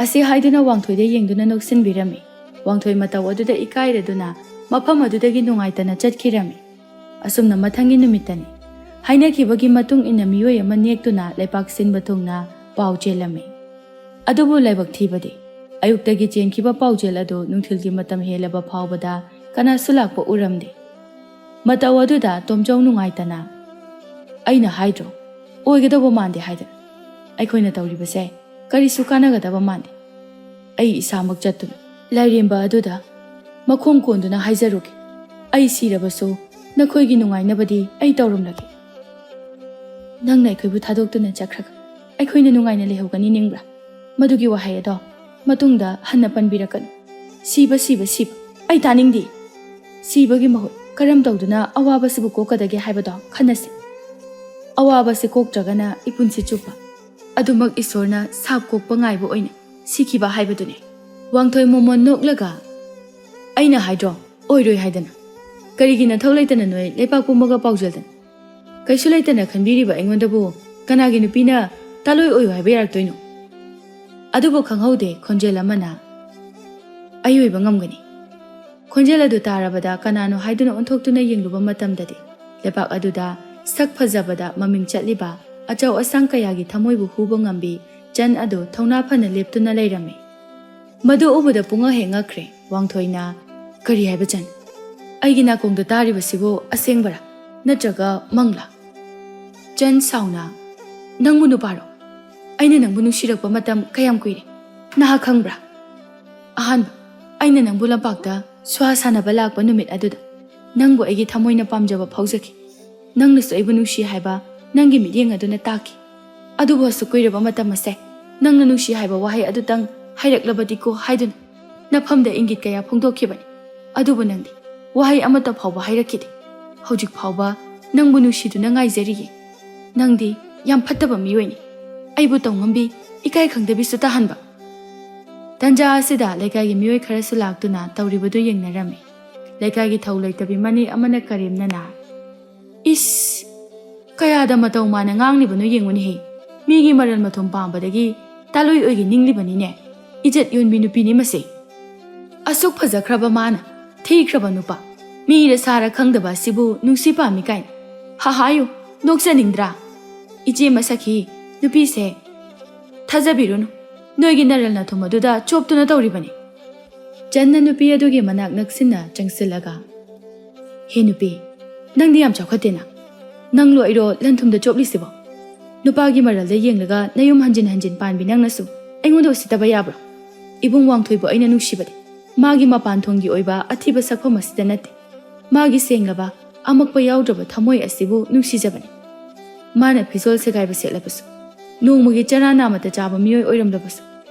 ꯑꯁꯤ ꯍꯥꯏꯗꯨꯅ ꯋꯥꯡꯊꯣꯏꯗ ꯌꯦꯡꯗꯨꯅ ꯅꯣꯛꯁꯤꯟꯕꯤꯔꯝꯃꯤ꯫ ꯋꯥꯡꯊꯣꯏ ꯃꯇꯧ ꯑꯗꯨꯗ ꯏꯀꯥꯏꯔꯗꯨꯅ ꯃꯐꯝ ꯑꯗꯨꯗꯒꯤ ꯅꯨꯡꯉꯥꯏꯇꯅ ꯆꯠꯈꯤꯔꯝꯃꯤ꯫ ꯑꯁꯨꯝꯅ ꯃꯊꯪꯒꯤ ꯅꯨꯃꯤꯠꯇꯅꯤ ꯍꯥꯏꯅꯈꯤꯕꯒꯤ ꯃꯇꯨꯡ ꯏꯟꯅ ꯃꯤꯑꯣꯏ ꯑꯃ ꯅꯦꯛꯇꯨꯅ ꯂꯩꯕꯥꯛ ꯁꯤꯟꯕ ꯊꯨꯡꯅ ꯄꯥꯎ ꯆꯦꯜꯂꯝꯃꯤ꯫ ꯑꯗꯨꯕꯨ ꯂꯥꯏꯕꯛ ꯊꯤꯕꯗꯤ ꯑꯌꯨꯛꯇꯒꯤ ꯆꯦꯟꯈꯤꯕ ꯄꯥꯎꯖꯦꯜ ꯑꯗꯨ ꯅꯨꯡꯊꯤꯜꯒꯤ ꯃꯇꯝ ꯍꯦꯜꯂꯕ ꯐꯥꯎꯕꯗ ꯀꯅꯥꯁꯨ ꯂꯥꯛꯄ ꯎꯔꯝꯗꯦ꯫ ꯃꯇꯧ ꯑꯗꯨꯗ ꯇꯣꯝꯆꯧ ꯅꯨꯡꯉꯥꯏꯇꯅ, ꯑꯩꯅ ꯍꯥꯏꯗ꯭ꯔꯣ, ꯑꯣꯏꯒꯗꯧꯕ ꯃꯥꯟꯗꯦ ꯍꯥꯏꯗꯅ, ꯑꯩꯈꯣꯏꯅ ꯇꯧꯔꯤꯕꯁꯦ ꯀꯔꯤꯁꯨ ꯀꯥꯟꯅꯒꯗꯕ ꯃꯥꯟꯗꯦ꯫ ꯑꯩ ꯏꯁꯥꯃꯛ ꯆꯠꯇꯨꯅ ꯂꯥꯏꯔꯦꯝꯕ ꯑꯗꯨꯗ ꯃꯈꯣꯡ ꯀꯣꯟꯗꯨꯅ ꯍꯥꯏꯖꯔꯨꯒꯦ, ꯑꯩ ꯁꯤꯔꯕꯁꯨ ꯅꯈꯣꯏꯒꯤ ꯅꯨꯡꯉꯥꯏꯅꯕꯗꯤ ꯑꯩ ꯇꯧꯔꯝꯂꯒꯦ꯫ ꯅꯪꯅ ꯑꯩꯈꯣꯏꯕꯨ ꯊꯥꯗꯣꯛꯇꯨꯅ ꯆꯠꯈ꯭ꯔꯒ ꯑꯩꯈꯣꯏꯅ ꯅꯨꯡꯉꯥꯏꯅ ꯂꯩꯍꯧꯒꯅꯤ ꯅꯤꯡꯕ꯭ꯔꯥ? ꯃꯗꯨꯒꯤ ꯋꯥꯍꯩ ꯑꯗꯣ ꯃꯇꯨꯡꯗ ꯍꯟꯅ ꯄꯟꯕꯤꯔꯛꯀꯅꯨ꯫ ꯁꯤꯕ, ꯁꯤꯕ, ꯁꯤꯕ, ꯑꯩ ꯇꯥꯅꯤꯡꯗꯦ꯫ ꯁꯤꯕꯒꯤ ꯃꯍꯨꯠ ꯀꯔꯝ ꯇꯧꯗꯨꯅ ꯑꯋꯥꯕꯁꯤꯕꯨ ꯀꯣꯛꯀꯗꯒꯦ ꯍꯥꯏꯕꯗꯣ ꯈꯟꯅꯁꯤ꯫ ꯑꯋꯥꯕꯁꯤ ꯀꯣꯛꯇ꯭ꯔꯒꯅ ꯏꯄꯨꯟꯁꯤ ꯆꯨꯞꯄ ꯑꯗꯨꯃꯛ ꯏꯁꯣꯔꯅ ꯁꯥꯞ ꯀꯣꯛꯄ ꯉꯥꯏꯕ ꯑꯣꯏꯅ ꯁꯤꯈꯤꯕ ꯍꯥꯏꯕꯗꯨꯅꯤ꯫ ꯋꯥꯡꯊꯣꯏ ꯃꯣꯃꯣꯟ ꯅꯣꯛꯂꯒ, ꯑꯩꯅ ꯍꯥꯏꯗ꯭ꯔꯣ, ꯑꯣꯏꯔꯣꯏ ꯍꯥꯏꯗꯅ꯫ ꯀꯔꯤꯒꯤ ꯅꯊꯧ ꯂꯩꯇꯅ ꯅꯣꯏ ꯂꯩꯄꯥꯛ ꯄꯨꯝꯕꯒ ꯄꯥꯎꯖꯦꯜꯗꯅ? ꯀꯩꯁꯨ ꯂꯩꯇꯅ ꯈꯟꯕꯤꯔꯤꯕ ꯑꯩꯉꯣꯟꯗꯕꯨ ꯀꯅꯥꯒꯤ ꯅꯨꯄꯤꯅ ꯇꯥꯂꯣꯏ ꯑꯣꯏꯌꯨ ꯍꯥꯏꯕ ꯌꯥꯔꯛꯇꯣꯏꯅꯣ? ꯑꯗꯨꯕꯨ ꯈꯪꯍꯧꯗꯦ ꯈꯣꯟꯖꯦꯜ ꯑꯃꯅ, ꯑꯩ ꯑꯣꯏꯕ ꯉꯝꯒꯅꯤ꯫ ꯈꯣꯟꯖꯦꯜ ꯑꯗꯨ ꯇꯥꯔꯕꯗ ꯀꯅꯥꯅꯣ ꯍꯥꯏꯗꯨꯅ ꯑꯣꯟꯊꯣꯛꯇꯨꯅ ꯌꯦꯡꯂꯨꯕ ꯃꯇꯝꯗꯗꯤ ꯂꯩꯕꯥꯛ ꯑꯗꯨꯗ ꯁꯛ ꯐꯖꯕꯗ ꯃꯃꯤꯡ ꯆꯠꯂꯤꯕ ꯑꯆꯧ ꯑꯁꯥꯡ ꯀꯌꯥꯒꯤ ꯊꯃꯣꯏꯕꯨ ꯍꯨꯕ ꯉꯝꯕꯤ ꯆꯟ ꯑꯗꯨ ꯊꯧꯅꯥ ꯐꯅ ꯂꯦꯞꯇꯨꯅ ꯂꯩꯔꯝꯃꯤ꯫ ꯃꯗꯨ ꯎꯕꯗ ꯄꯨꯡꯉꯛ ꯍꯦꯛ ꯉꯛꯈ꯭ꯔꯦ꯫ ꯋꯥꯡꯊꯣꯏꯅ, ꯀꯔꯤ ꯍꯥꯏꯕ ꯆꯟ? ꯑꯩꯒꯤ ꯅꯥꯀꯣꯡꯗ ꯇꯥꯔꯤꯕꯁꯤꯕꯨ ꯑꯁꯦꯡꯕꯔꯥ ꯅꯠꯇ꯭ꯔꯒ ꯃꯪꯂꯥ? ꯆꯟ ꯁꯥꯎꯅ, ꯅꯪꯕꯨ ꯅꯨꯄꯥꯔꯣ? ꯑꯩꯅ ꯅꯪꯕꯨ ꯅꯨꯡꯁꯤꯔꯛꯄ ꯃꯇꯝ ꯀꯌꯥꯝ ꯀꯨꯏꯔꯦ ꯅꯍꯥꯛ ꯈꯪꯕ꯭ꯔꯥ? ꯑꯍꯥꯟꯕ ꯑꯩꯅ ꯅꯪꯕꯨ ꯂꯝꯄꯥꯛꯇ ꯁ꯭ꯋꯥ ꯁꯥꯟꯅꯕ ꯂꯥꯛꯄ ꯅꯨꯃꯤꯠ ꯑꯗꯨꯗ ꯅꯪꯕꯨ ꯑꯩꯒꯤ ꯊꯃꯣꯏꯅ ꯄꯥꯝꯖꯕ ꯐꯥꯎꯖꯈꯤ꯫ ꯅꯪꯅꯁꯨ ꯑꯩꯕꯨ ꯅꯨꯡꯁꯤ ꯍꯥꯏꯕ ꯅꯪꯒꯤ ꯃꯤꯠꯌꯦꯡ ꯑꯗꯨꯅ ꯇꯥꯛꯈꯤ꯫ ꯑꯗꯨꯕꯨ ꯑꯁꯨꯛ ꯀꯨꯏꯔꯕ ꯃꯇꯝ ꯑꯁꯦ ꯅꯪꯅ ꯅꯨꯡꯁꯤ ꯍꯥꯏꯕ ꯋꯥꯍꯩ ꯑꯗꯨꯇꯪ ꯍꯥꯏꯔꯛꯂꯕꯗꯤꯀꯣ ꯍꯥꯏꯗꯨꯅ ꯅꯐꯝꯗ ꯏꯪꯒꯤꯠ ꯀꯌꯥ ꯐꯣꯡꯗꯣꯛꯈꯤꯕꯅꯤ꯫ ꯑꯗꯨꯕꯨ ꯅꯪꯗꯤ ꯋꯥꯍꯩ ꯑꯃꯠꯇ ꯐꯥꯎꯕ ꯍꯥꯏꯔꯛꯈꯤꯗꯦ꯫ ꯍꯧꯖꯤꯛ ꯐꯥꯎꯕ ꯅꯪꯕꯨ ꯅꯨꯡꯁꯤꯗꯨꯅ ꯉꯥꯏꯖꯔꯤꯌꯦ꯫ ꯅꯪꯗꯤ ꯌꯥꯝ ꯐꯠꯇꯕ ꯃꯤꯑꯣꯏꯅꯤ ꯑꯩꯕꯨ ꯇꯧꯉꯝꯕꯤ ꯏꯀꯥꯏ ꯈꯪꯗꯕꯤꯁꯨ ꯇꯥꯍꯟꯕ ꯇꯟꯖꯥ ꯑꯁꯤꯗ ꯂꯩꯀꯥꯏꯒꯤ ꯃꯤꯑꯣꯏ ꯈꯔꯁꯨ ꯂꯥꯛꯇꯨꯅ ꯇꯧꯔꯤꯕꯗꯨ ꯌꯦꯡꯅꯔꯝꯃꯤ ꯂꯩꯀꯥꯏꯒꯤ ꯊꯧ ꯂꯩꯇꯕꯤ ꯃꯅꯤ ꯑꯃꯅ ꯀꯔꯦꯝꯅꯅ ꯏꯁ ꯀꯌꯥꯗ ꯃꯇꯧ ꯃꯥꯅ ꯉꯥꯡꯂꯤꯕꯅꯣ ꯌꯦꯡꯉꯨꯅꯦꯍꯦ ꯃꯤꯒꯤ ꯃꯔꯜ ꯃꯊꯨꯝ ꯄꯥꯝꯕꯗꯒꯤ ꯇꯥꯂꯣꯏ ꯑꯣꯏꯒꯤ ꯅꯤꯡꯂꯤꯕꯅꯤꯅꯦ ꯏꯖꯠ ꯌꯣꯟꯕꯤ ꯅꯨꯄꯤꯅꯤ ꯃꯁꯦ ꯑꯁꯨꯛ ꯐꯖꯈ꯭ꯔꯕ ꯃꯥꯅ ꯊꯤꯈ꯭ꯔꯕ ꯅꯨꯄꯥ ꯃꯤꯔ ꯁꯥꯔ ꯈꯪꯗꯕ ꯑꯁꯤꯕꯨ ꯅꯨꯡꯁꯤ ꯄꯥꯝꯃꯤ ꯀꯥꯏꯅ ꯍꯥꯍꯥꯌꯨ ꯅꯣꯛꯆꯅꯤꯡꯗ꯭ꯔꯥ ꯏꯆꯦ ꯃꯁꯛꯈꯤ ꯅꯨꯄꯤꯁꯦ ꯊꯥꯖꯕꯤꯔꯨꯅꯨ ꯅꯣꯏꯒꯤ ꯅꯔꯜ ꯅꯊꯨꯝ ꯑꯗꯨꯗ ꯆꯣꯞꯇꯨꯅ ꯇꯧꯔꯤꯕꯅꯤ ꯆꯟꯅ ꯅꯨꯄꯤ ꯑꯗꯨꯒꯤ ꯃꯅꯥꯛ ꯅꯛꯁꯤꯟꯅ ꯆꯪꯁꯤꯜꯂꯒ ꯍꯦ ꯅꯨꯄꯤ ꯅꯪꯗꯤ ꯌꯥꯝ ꯆꯥꯎꯈꯠꯇꯦꯅ ꯅꯪ ꯂꯣꯏꯔꯣ ꯂꯟꯊꯨꯝꯗ ꯆꯣꯞꯂꯤꯁꯤꯕꯣ ꯅꯨꯄꯥꯒꯤ ꯃꯔꯜꯗ ꯌꯦꯡꯂꯒ ꯅꯌꯨꯝ ꯍꯟꯖꯤꯟ ꯍꯟꯖꯤꯟ ꯄꯥꯟꯕꯤ ꯅꯪꯅꯁꯨ ꯑꯩꯉꯣꯟꯗ ꯎꯁꯤꯠꯇꯕ ꯌꯥꯕ꯭ꯔꯣ ꯏꯕꯨꯡ ꯋꯥꯡꯊꯣꯏꯕꯨ ꯑꯩꯅ ꯅꯨꯡꯁꯤꯕꯗꯤ ꯃꯥꯒꯤ ꯃꯄꯥꯟꯊꯣꯡꯒꯤ ꯑꯣꯏꯕ ꯑꯊꯤꯕ ꯁꯛꯐꯝ ꯑꯁꯤꯗ ꯅꯠꯇꯦ ꯃꯥꯒꯤ ꯁꯦꯡꯂꯕ ꯑꯃꯛꯄ ꯌꯥꯎꯗ꯭ꯔꯕ ꯊꯃꯣꯏ ꯑꯁꯤꯕꯨ ꯅꯨꯡꯁꯤꯖꯕꯅꯤ ꯃꯥꯅ ꯐꯤꯖꯣꯜ ꯁꯦꯒꯥꯏꯕ ꯁꯦꯠꯂꯕꯁꯨ ꯅꯣꯡꯃꯒꯤ ꯆꯔꯥ ꯅꯥꯃꯇ ꯆꯥꯕ ꯃꯤꯑꯣꯏ ꯑꯣꯏꯔꯝꯂꯕꯁꯨ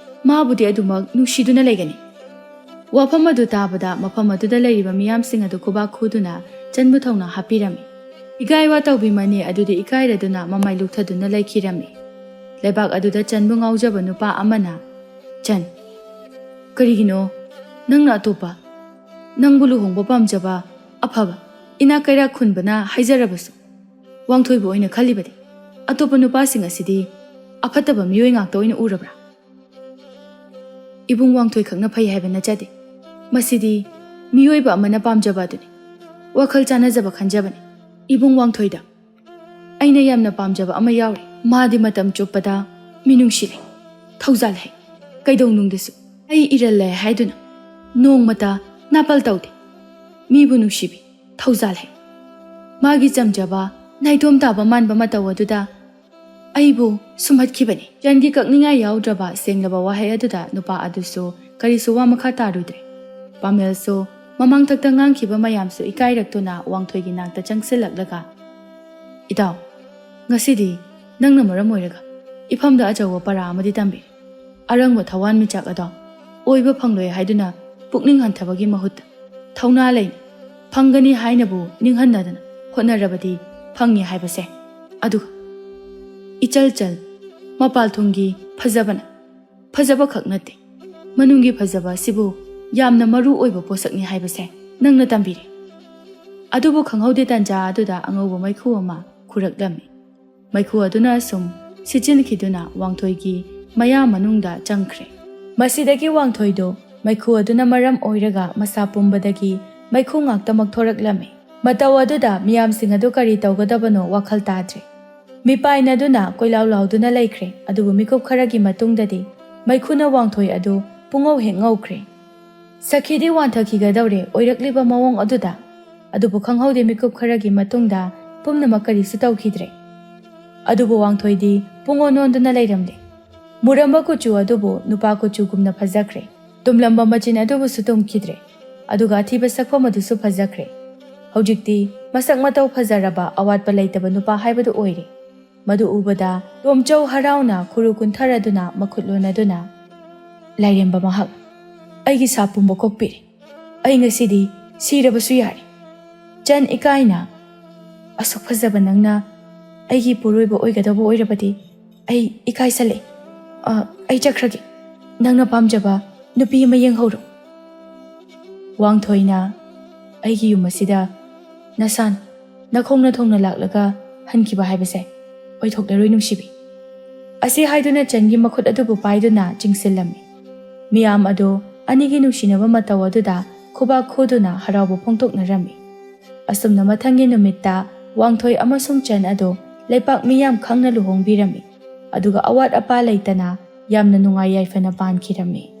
ꯃꯥꯕꯨꯗꯤ ꯑꯗꯨꯃꯛ ꯅꯨꯡꯁꯤꯗꯨꯅ ꯂꯩꯒꯅꯤ ꯋꯥꯐꯝ ꯑꯗꯨ ꯇꯥꯕꯗ ꯃꯐꯝ ꯑꯗꯨꯗ ꯂꯩꯔꯤꯕ ꯃꯤꯌꯥꯝꯁꯤꯡ ꯑꯗꯨ ꯈꯨꯕꯥꯛ ꯈꯨꯗꯨꯅ ꯆꯟꯕꯨ ꯊꯧꯅ ꯍꯥꯞꯄꯤꯔꯝꯃꯤ ꯏꯀꯥꯏ ꯋꯥ ꯇꯧꯕꯤꯃꯅꯤ ꯑꯗꯨꯗꯤ ꯏꯀꯥꯏꯔꯗꯨꯅ ꯃꯃꯥꯏ ꯂꯨꯛꯊꯗꯨꯅ ꯂꯩꯈꯤꯔꯝꯃꯤ ꯂꯩꯕꯥꯛ ꯑꯗꯨꯗ ꯆꯟꯕꯨ ꯉꯥꯎꯖꯕ ꯅꯨꯄꯥ ꯑꯃꯅ ꯆꯟ ꯀꯔꯤꯒꯤꯅꯣ ꯅꯪꯅ ꯑꯇꯣꯞꯄ ꯅꯪꯕꯨ ꯂꯨꯍꯣꯡꯕ ꯄꯥꯝꯖꯕ ꯑꯐꯕ ꯏꯅꯥꯛ ꯀꯩꯔꯥꯛ ꯈꯨꯟꯕꯅ ꯍꯥꯏꯖꯔꯕꯁꯨ ꯋꯥꯡꯊꯣꯏꯕꯨ ꯑꯣꯏꯅ ꯈꯜꯂꯤꯕꯗꯤ ꯑꯇꯣꯞꯄ ꯅꯨꯄꯥꯁꯤꯡ ꯑꯁꯤꯗꯤ ꯑꯐꯠꯇꯕ ꯃꯤꯑꯣꯏ ꯉꯥꯛꯇ ꯑꯣꯏꯅ ꯎꯔꯕ꯭ꯔꯥ ꯏꯕꯨꯡ ꯋꯥꯡꯊꯣꯏ ꯈꯛꯅ ꯐꯩ ꯍꯥꯏꯕ ꯅꯠꯆꯗꯦ ꯃꯁꯤꯗꯤ ꯃꯤꯑꯣꯏꯕ ꯑꯃꯅ ꯄꯥꯝꯖꯕ ꯑꯗꯨꯅꯤ ꯋꯥꯈꯜ ꯆꯥꯟꯅꯖꯕ ꯈꯟꯖꯕꯅꯤ ꯏꯕꯨꯡ ꯋꯥꯡꯊꯣꯏꯗ ꯑꯩꯅ ꯌꯥꯝꯅ ꯄꯥꯝꯖꯕ ꯑꯃ ꯌꯥꯎꯔꯤ ꯃꯥꯗꯤ ꯃꯇꯝ ꯆꯨꯞꯄꯗ ꯃꯤꯅꯨꯡꯁꯤ ꯂꯩ ꯊꯧꯖꯥꯜ ꯍꯩ ꯀꯩꯗꯧꯅꯨꯡꯗꯁꯨ ꯑꯩ ꯏꯔꯜ ꯂꯩ ꯍꯥꯏꯗꯨꯅ ꯅꯣꯡꯃꯇ ꯅꯥꯄꯜ ꯇꯧꯗꯦ ꯃꯤꯕꯨ ꯅꯨꯡꯁꯤꯕꯤ ꯊꯧꯖꯥꯜ ꯍꯩ ꯃꯥꯒꯤ ꯆꯝꯖꯕ ꯅꯥꯏꯇꯣꯝ ꯇꯥꯕ ꯃꯥꯟꯕ ꯃꯇꯧ ꯑꯗꯨꯗ ꯑꯩꯕꯨ ꯁꯨꯝꯍꯠꯈꯤꯕꯅꯤ ꯆꯟꯒꯤ ꯀꯛꯅꯤꯡꯉꯥꯏ ꯌꯥꯎꯗ꯭ꯔꯕ ꯁꯦꯡꯂꯕ ꯋꯥꯍꯩ ꯑꯗꯨꯗ ꯅꯨꯄꯥ ꯑꯗꯨꯁꯨ ꯀꯔꯤꯁꯨ ꯋꯥ ꯃꯈꯥ ꯇꯥꯔꯨꯗ꯭ꯔꯦ ꯄꯥꯃꯦꯜꯁꯨ ꯃꯃꯥꯡꯊꯛꯇ ꯉꯥꯡꯈꯤꯕ ꯃꯌꯥꯝꯁꯨ ꯏꯀꯥꯏꯔꯛꯇꯨꯅ ꯋꯥꯡꯊꯣꯏꯒꯤ ꯅꯥꯛꯇ ꯆꯪꯁꯤꯜꯂꯛꯂꯒ ꯏꯇꯥꯎ ꯉꯁꯤꯗꯤ ꯅꯪꯅ ꯃꯔꯝ ꯑꯣꯏꯔꯒ ꯏꯐꯝꯗ ꯑꯆꯧꯕ ꯄꯔꯥ ꯑꯃꯗꯤ ꯇꯝꯕꯤꯔꯦ ꯑꯔꯪꯕ ꯊꯋꯥꯟꯃꯤꯆꯥꯛ ꯑꯗꯣ ꯑꯣꯏꯕ ꯐꯪꯂꯣꯏ ꯍꯥꯏꯗꯨꯅ ꯄꯨꯛꯅꯤꯡ ꯍꯟꯊꯕꯒꯤ ꯃꯍꯨꯠꯇ ꯊꯧꯅꯥ ꯂꯩꯅ ꯐꯪꯒꯅꯤ ꯍꯥꯏꯅꯕꯨ ꯅꯤꯡꯍꯟꯅꯗꯅ ꯍꯣꯠꯅꯔꯕꯗꯤ ꯐꯪꯉꯤ ꯍꯥꯏꯕꯁꯦ ꯑꯗꯨꯒ ꯏꯆꯜ ꯆꯜ ꯃꯄꯥꯜꯊꯣꯡꯒꯤ ꯐꯖꯕꯅ ꯐꯖꯕ ꯈꯛ ꯅꯠꯇꯦ ꯃꯅꯨꯡꯒꯤ ꯐꯖꯕ ꯑꯁꯤꯕꯨ ꯌꯥꯝꯅ ꯃꯔꯨ ꯑꯣꯏꯕ ꯄꯣꯠꯁꯛꯅꯤ ꯍꯥꯏꯕꯁꯦ ꯅꯪꯅ ꯇꯝꯕꯤꯔꯦ ꯑꯗꯨꯕꯨ ꯈꯪꯍꯧꯗꯦ ꯇꯥꯟꯖꯥ ꯑꯗꯨꯗ ꯑꯉꯧꯕ ꯃꯩꯈꯨ ꯑꯃ ꯈꯨꯔꯛꯂꯝꯃꯤ ꯃꯩꯈꯨ ꯑꯗꯨꯅ ꯁꯨꯝ ꯁꯤꯠꯆꯤꯟꯈꯤꯗꯨꯅ ꯋꯥꯡꯊꯣꯏꯒꯤ ꯃꯌꯥ ꯃꯅꯨꯡꯗ ꯆꯪꯈ꯭ꯔꯦ ꯃꯁꯤꯗꯒꯤ ꯋꯥꯡꯊꯣꯏꯗꯣ ꯃꯩꯈꯨ ꯑꯗꯨꯅ ꯃꯔꯝ ꯑꯣꯏꯔꯒ ꯃꯁꯥ ꯄꯨꯝꯕꯗꯒꯤ ꯃꯩꯈꯨ ꯉꯥꯛꯇꯃꯛ ꯊꯣꯔꯛꯂꯝꯃꯤ ꯃꯇꯧ ꯑꯗꯨꯗ ꯃꯤꯌꯥꯝꯁꯤꯡ ꯑꯗꯨ ꯀꯔꯤ ꯇꯧꯒꯗꯕꯅꯣ ꯋꯥꯈꯜ ꯇꯥꯗ꯭ꯔꯦ ꯃꯤꯄꯥꯏꯅꯗꯨꯅ ꯀꯣꯏꯂꯥꯎ ꯂꯥꯎꯗꯨꯅ ꯂꯩꯈ꯭ꯔꯦ ꯑꯗꯨꯕꯨ ꯃꯤꯀꯨꯞ ꯈꯔꯒꯤ ꯃꯇꯨꯡꯗꯗꯤ ꯃꯩꯈꯨꯅ ꯋꯥꯡꯊꯣꯏ ꯑꯗꯨ ꯄꯨꯡꯉꯧ ꯍꯦꯛ ꯉꯧꯈ꯭ꯔꯦ ꯁꯈꯤꯗꯤ ꯋꯥꯟꯊꯈꯤꯒꯗꯧꯔꯦ ꯑꯣꯏꯔꯛꯂꯤꯕ ꯃꯑꯣꯡ ꯑꯗꯨꯗ ꯑꯗꯨꯕꯨ ꯈꯪꯍꯧꯗꯦ ꯃꯤꯀꯨꯞ ꯈꯔꯒꯤ ꯃꯇꯨꯡꯗ ꯄꯨꯝꯅꯃꯛ ꯀꯔꯤꯁꯨ ꯇꯧꯈꯤꯗ꯭ꯔꯦ ꯑꯗꯨꯕꯨ ꯋꯥꯡꯊꯣꯏꯗꯤ ꯄꯨꯡꯑꯣꯟ ꯑꯣꯟꯗꯨꯅ ꯂꯩꯔꯝꯂꯦ ꯃꯨꯔꯝꯕ ꯀꯨꯆꯨ ꯑꯗꯨꯕꯨ ꯅꯨꯄꯥ ꯀꯨꯆꯨꯒꯨꯝꯅ ꯐꯖꯈ꯭ꯔꯦ ꯇꯨꯝꯂꯝꯕ ꯃꯆꯤꯟ ꯑꯗꯨꯕꯨꯁꯨ ꯇꯨꯝꯈꯤꯗ꯭ꯔꯦ ꯑꯗꯨꯒ ꯑꯊꯤꯕ ꯁꯛꯐꯝ ꯑꯗꯨꯁꯨ ꯐꯖꯈ꯭ꯔꯦ ꯍꯧꯖꯤꯛꯇꯤ ꯃꯁꯛ ꯃꯇꯧ ꯐꯖꯔꯕ ꯑꯋꯥꯠꯄ ꯂꯩꯇꯕ ꯅꯨꯄꯥ ꯍꯥꯏꯕꯗꯨ ꯑꯣꯏꯔꯦ ꯃꯗꯨ ꯎꯕꯗ ꯇꯣꯝꯆꯧ ꯍꯔꯥꯎꯅ ꯈꯨꯔꯨ ꯀꯨꯟꯊꯔꯗꯨꯅ ꯃꯈꯨꯠ ꯂꯣꯟꯅꯗꯨꯅ ꯂꯥꯏꯔꯦꯝꯕ ꯃꯍꯥꯛ ꯑꯩꯒꯤ ꯁꯥ ꯄꯨꯝꯕ ꯀꯣꯛꯄꯤꯔꯦ ꯑꯩ ꯉꯁꯤꯗꯤ ꯁꯤꯔꯕꯁꯨ ꯌꯥꯔꯦ ꯆꯟ ꯏꯀꯥꯏꯅ ꯑꯁꯨꯛ ꯐꯖꯕ ꯅꯪꯅ ꯑꯩꯒꯤ ꯄꯨꯔꯣꯏꯕ ꯑꯣꯏꯒꯗꯕ ꯑꯣꯏꯔꯕꯗꯤ ꯑꯩ ꯏꯀꯥꯏꯁꯜꯂꯦ ꯑꯩ ꯆꯠꯈ꯭ꯔꯒꯦ ꯅꯪꯅ ꯄꯥꯝꯖꯕ ꯅꯨꯄꯤ ꯑꯃ ꯌꯦꯡꯍꯧꯔꯣ ꯋꯥꯡꯊꯣꯏꯅ ꯑꯩꯒꯤ ꯌꯨꯝ ꯑꯁꯤꯗ ꯅꯁꯥꯅ ꯅꯈꯣꯡꯅ ꯊꯣꯡꯅ ꯂꯥꯛꯂꯒ ꯍꯟꯈꯤꯕ ꯍꯥꯏꯕꯁꯦ ꯑꯣꯏꯊꯣꯛꯂꯔꯣꯏ ꯅꯨꯡꯁꯤꯕꯤ ꯑꯁꯤ ꯍꯥꯏꯗꯨꯅ ꯆꯟꯒꯤ ꯃꯈꯨꯠ ꯑꯗꯨꯕꯨ ꯄꯥꯏꯗꯨꯅ ꯆꯤꯡꯁꯤꯜꯂꯝꯃꯤ ꯃꯤꯌꯥꯝ ꯑꯗꯨ ꯑꯅꯤꯒꯤ ꯅꯨꯡꯁꯤꯅꯕ ꯃꯇꯧ ꯑꯗꯨꯗ ꯈꯨꯕꯥꯛ ꯈꯨꯗꯨꯅ ꯍꯔꯥꯎꯕ ꯐꯣꯡꯗꯣꯛꯅꯔꯝꯃꯤ ꯑꯁꯨꯝꯅ ꯃꯊꯪꯒꯤ ꯅꯨꯃꯤꯠꯇ ꯋꯥꯡꯊꯣꯏ ꯑꯃꯁꯨꯡ ꯆꯟ ꯑꯗꯨ ꯂꯩꯄꯥꯛ ꯃꯤꯌꯥꯝ ꯈꯪꯅ ꯂꯨꯍꯣꯡꯕꯤꯔꯝꯃꯤ ꯑꯗꯨꯒ ꯑꯋꯥꯠ ꯑꯄꯥ ꯂꯩꯇꯅ ꯌꯥꯝꯅ ꯅꯨꯡꯉꯥꯏ ꯌꯥꯏꯐꯅ ꯄꯥꯟꯈꯤꯔꯝꯃꯤ